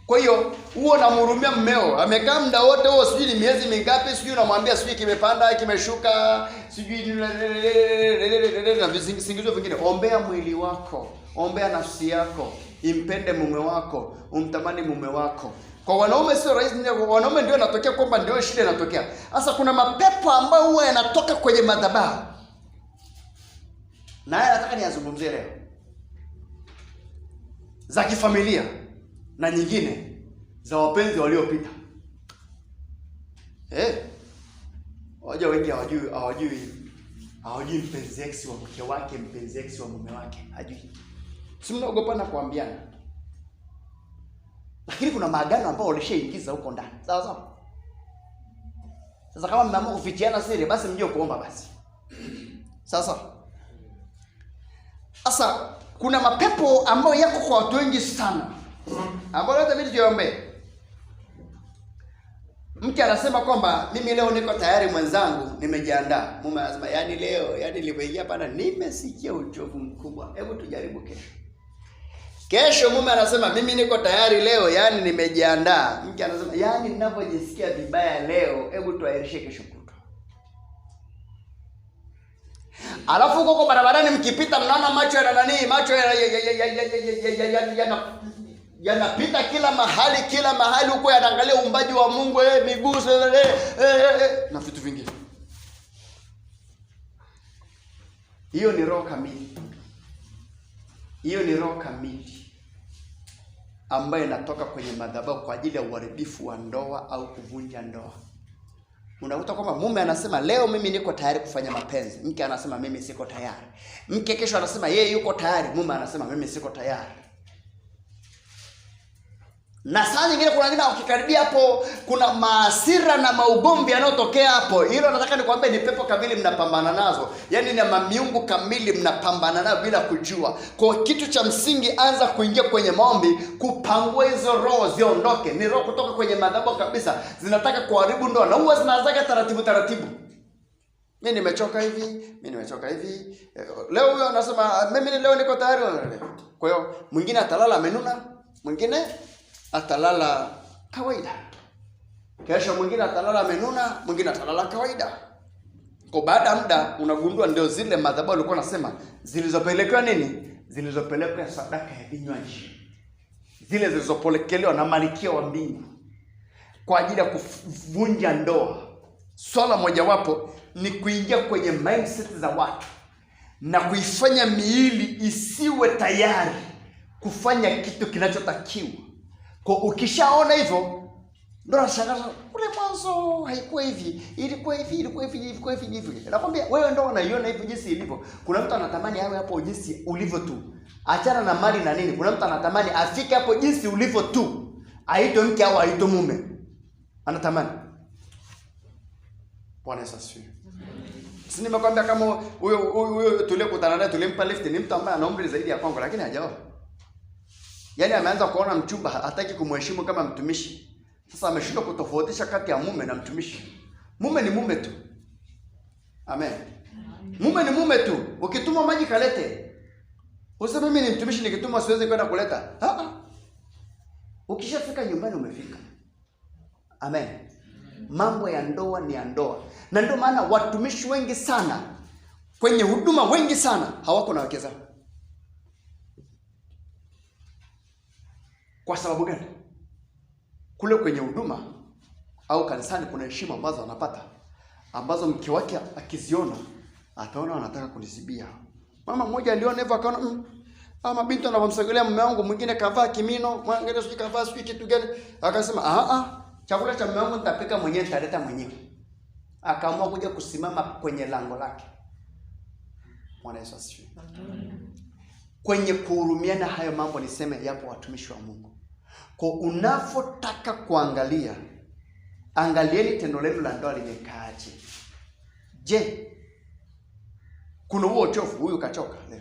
Kwa hiyo huo namhurumia mmeo, amekaa muda wote huo, sijui ni miezi mingapi, sijui unamwambia sijui kimepanda, kimeshuka, sijui na visingizio vingine. Ombea mwili wako, ombea nafsi yako, impende mume wako, umtamani mume wako. Kwa wanaume sio rahisi, wanaume ndio inatokea kwamba ndio shida inatokea. Sasa kuna mapepo ambayo huwa yanatoka kwenye madhabahu. Na haya nataka niyazungumzie leo. Za kifamilia na nyingine za wapenzi waliopita. Wajua wengi hawajui mpenzi ex wa mke wake, mpenzi ex wa mume wake. Hajui. Si mnaogopana kuambiana. Lakini kuna maagano ambayo walishaingiza huko ndani. Sawa sawa? Sasa kama mmeamua kufichiana siri, basi mjue kuomba basi. Sasa kuna mapepo ambayo yako kwa watu wengi sana, ambao hata mimi tuombe. Mke anasema kwamba mimi leo niko tayari mwenzangu, nimejiandaa. Mume anasema leo, nilipoingia hapa nimesikia uchovu mkubwa. Hebu tujaribu kesho. Kesho mume anasema mimi niko tayari leo, nimejiandaa. Mke anasema ninapojisikia vibaya leo, hebu tuairishe kesho kutwa. Alafu huko barabarani mkipita mnaona macho macho yanapita kila mahali huko, yanaangalia uumbaji wa Mungu, miguu na vitu vingine. Hiyo ni roho kamili. Hiyo ni roho kamili ambayo inatoka kwenye madhabahu kwa ajili ya uharibifu wa ndoa au kuvunja ndoa. Unakuta kwamba mume anasema leo mimi niko tayari kufanya mapenzi, mke anasema mimi siko tayari. Mke kesho anasema yeye yuko tayari, mume anasema mimi siko tayari. Na saa nyingine kuna wengine ukikaribia hapo, kuna maasira na maugomvi yanayotokea hapo. Hilo nataka nikwambie ni pepo kamili mnapambana nazo. Ni mamiungu kamili mnapambana nayo bila kujua. Kwa kitu cha msingi, anza kuingia kwenye maombi kupangua hizo roho ziondoke. Ni roho kutoka kwenye madhabahu kabisa, zinataka kuharibu ndoa na huwa zinaanza taratibu. Mimi nimechoka hivi. Leo huyo anasema mimi leo niko tayari. Kwa hiyo mwingine atalala amenuna, mwingine atalala kawaida. Kesho mwingine atalala amenuna, mwingine atalala kawaida. Kwa baada ya muda unagundua ndio zile madhabahu alikuwa anasema zilizopelekwa nini? Zilizopelekwa sadaka ya vinywaji. Zile zilizopelekelewa na malkia wa mbingu kwa ajili ya kuvunja ndoa. Swala mojawapo ni kuingia kwenye mindset za watu na kuifanya miili isiwe tayari kufanya kitu kinachotakiwa. Kwa ukishaona hivyo ndio unashangaza, ule mwanzo haikuwa hivi, ilikuwa hivi. Nakwambia wewe ndio unaiona hivi jinsi ilivyo. Kuna mtu anatamani awe hapo jinsi ulivyo tu. Achana na mali na nini. Kuna mtu anatamani afike hapo jinsi ulivyo tu. Aitwe mke au aitwe mume. Anatamani. Bwana Yesu asifiwe. Sisi nimekwambia kama huyo tuliyekutana naye tulimpa lift ni mtu ambaye ana umri zaidi ya kwangu lakini hajaoa. Yaani ameanza kuona mchumba hataki kumheshimu kama mtumishi. Sasa ameshindwa kutofautisha kati ya mume na mtumishi. Mume ni mume tu. Amen. Mume ni mume tu. Ukituma maji kalete. Useme mimi ni mtumishi nikituma siwezi kwenda kuleta. Ukishafika nyumbani umefika. Amen. Mambo ya ndoa ni ya ndoa. Na ndio maana watumishi wengi sana kwenye huduma wengi sana hawako na wake zao. Kwa sababu gani? Kule kwenye huduma au kanisani kuna heshima ambazo wanapata ambazo mke wake akiziona ataona anataka kunizibia. Mama mmoja aliona hivyo akaona ama binti anapomsogelea mume wangu mwingine kavaa kimino, mwingine sio kavaa sio kitu gani, akasema chakula cha mume wangu nitapika mwenyewe, nitaleta mwenyewe. Akaamua kuja kusimama kwenye lango lake. Bwana Yesu asifiwe. Kwenye kuhurumiana hayo mambo niseme yapo watumishi wa Mungu. Kwa unapotaka kuangalia, angalieni tendo lenu la ndoa limekaaje. Je, kuna huo uchovu, huyu kachoka leo.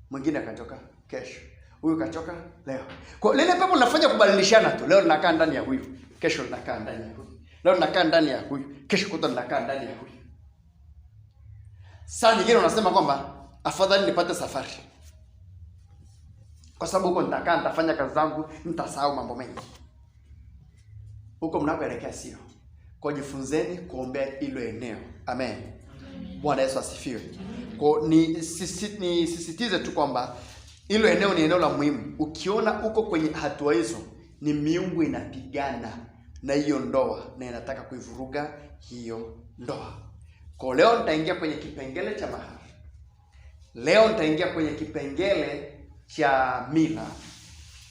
Mwingine kachoka kesho. Huyu kachoka leo. Kwa lile pepo linafanya kubadilishana tu. Leo ninakaa ndani ya huyu, kesho ninakaa ndani ya huyu. Leo ninakaa ndani ya huyu, kesho kutwa ninakaa ndani ya huyu. Saa nyingine unasema kwamba afadhali nipate safari. Kwa sababu huko nitakaa nitafanya kazi zangu, nitasahau mambo mengi. Huko mnakoelekea sio. Kwa jifunzeni kuombea hilo eneo. Amen. Bwana Yesu asifiwe. Kwa nisisitize tu kwamba hilo eneo ni eneo la muhimu. Ukiona uko kwenye hatua hizo, ni miungu inapigana na hiyo ndoa na inataka kuivuruga hiyo ndoa. Kwa leo nitaingia kwenye kipengele cha mahari. Leo nitaingia kwenye kipengele cha mila.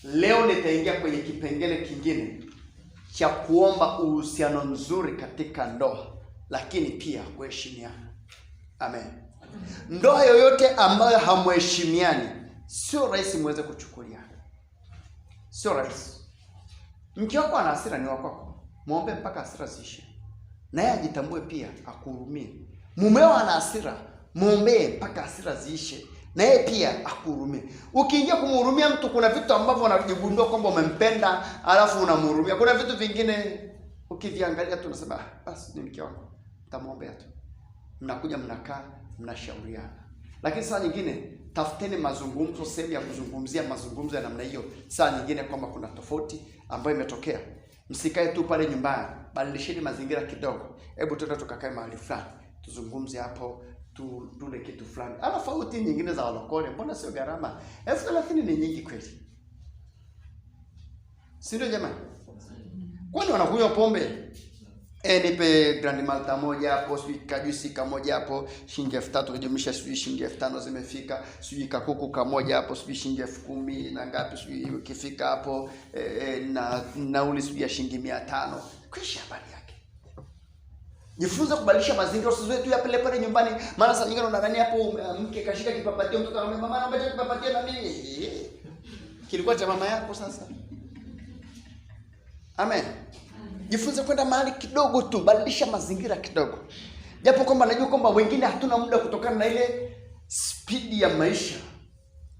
Leo nitaingia kwenye kipengele kingine cha kuomba uhusiano mzuri katika ndoa, lakini pia kuheshimiana. Amen. Ndoa yoyote ambayo hamheshimiani sio rahisi muweze kuchukuliana. Sio rahisi. Mke wako ana hasira ni wako. Muombe mpaka hasira ziishe. Naye ajitambue pia akuhurumie. Mumeo ana hasira, muombe mpaka hasira ziishe. Na yeye pia akuhurumie. Ukiingia kumhurumia mtu kuna vitu ambavyo unajigundua kwamba umempenda alafu unamhurumia. Kuna vitu vingine ukiviangalia tu unasema basi ni mke wako. Nitamwombea tu. Mnakuja mnakaa, mnashauriana. Lakini saa nyingine tafuteni mazungumzo, sehemu ya kuzungumzia mazungumzo ya namna hiyo. Saa nyingine kwamba kuna tofauti ambayo imetokea. Msikae tu pale nyumbani, badilisheni mazingira kidogo. Hebu tuende tukakae mahali fulani. Tuzungumze hapo, tule kitu fulani. Ama tofauti nyingine za walokole, mbona sio gharama? 30,000 ni nyingi kweli. Si ndio jamani? Kwani wanakunywa pombe? Nipe Grand Malta moja hapo, sijui kajusi kamoja hapo, shilingi 3,000 kujumlisha sijui shilingi 5,000 zimefika, sijui kakuku kamoja hapo, sijui shilingi 10,000 na ngapi sijui ukifika hapo na nauli sijui ya shilingi 500. Kisha habari yake. Jifunze kubadilisha mazingira, usizoe tu yapele pale nyumbani. Maana saa nyingine unadhani hapo mke kashika kipapatio, mtoto anamwambia mama naomba kipapatio na mimi. Kilikuwa cha mama yako sasa. Amen. Jifunze kwenda mahali kidogo tu, badilisha mazingira kidogo. Japo kwamba najua kwamba wengine hatuna muda kutokana na ile spidi ya maisha.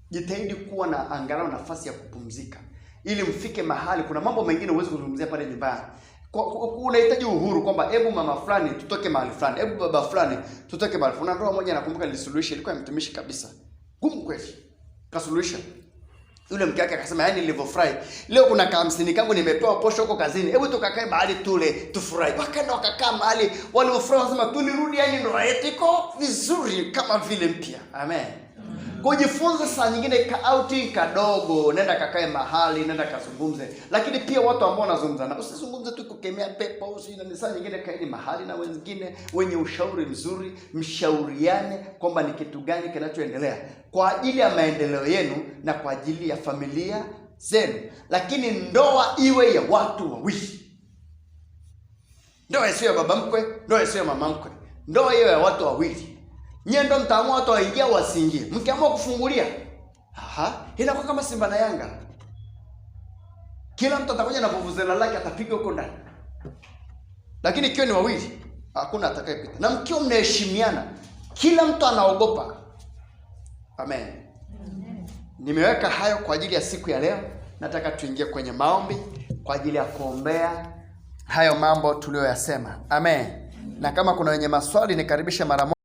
Jitahidi kuwa na angalau nafasi ya kupumzika ili mfike mahali. Kuna mambo mengine huwezi kuzungumzia pale nyumbani. Unahitaji uhuru kwamba hebu mama fulani tutoke mahali fulani, hebu baba fulani tutoke mahali fulani. Ndoa moja nakumbuka nilisuluhisha, ilikuwa mtumishi kabisa. Gumu kweli. Kasuluhisha. Yule mke wake akasema, yaani nilivyofurahi leo, kuna ka50 kangu nimepewa posho huko kazini, hebu tukakae mahali tule tufurahi. Wakaenda wakakaa mahali, waliofurahi wasema tulirudi, yaani ndoa yetu iko vizuri kama vile mpya. Amen. Kujifunza saa nyingine ka outing kadogo, nenda kakae mahali, nenda kazungumze. Lakini pia watu ambao wanazungumza na usizungumze tu kukemea pepo, usina saa nyingine kaeni mahali na wengine wenye ushauri mzuri, mshauriane kwamba ni kitu gani kinachoendelea kwa ajili ya maendeleo yenu na kwa ajili ya familia zenu. Lakini ndoa iwe ya watu wawili. Ndoa isiyo ya baba mkwe, ndoa isiyo ya mama mkwe. Ndoa iwe ya watu wawili. Nyie ndo mtaamua watu waingia wasiingie. Mkiamua kufungulia, inakuwa kama Simba na Yanga. Kila mtu atakuja na vuvuzela lake, atapiga huko ndani. Lakini ikiwa ni wawili, hakuna atakayepita. Na mkiwa mnaheshimiana, kila mtu anaogopa. Amen. Nimeweka hayo kwa ajili ya siku ya leo. Nataka tuingie kwenye maombi kwa ajili ya kuombea hayo mambo tuliyoyasema. Amen. Na kama kuna wenye maswali, nikaribishe mara moja.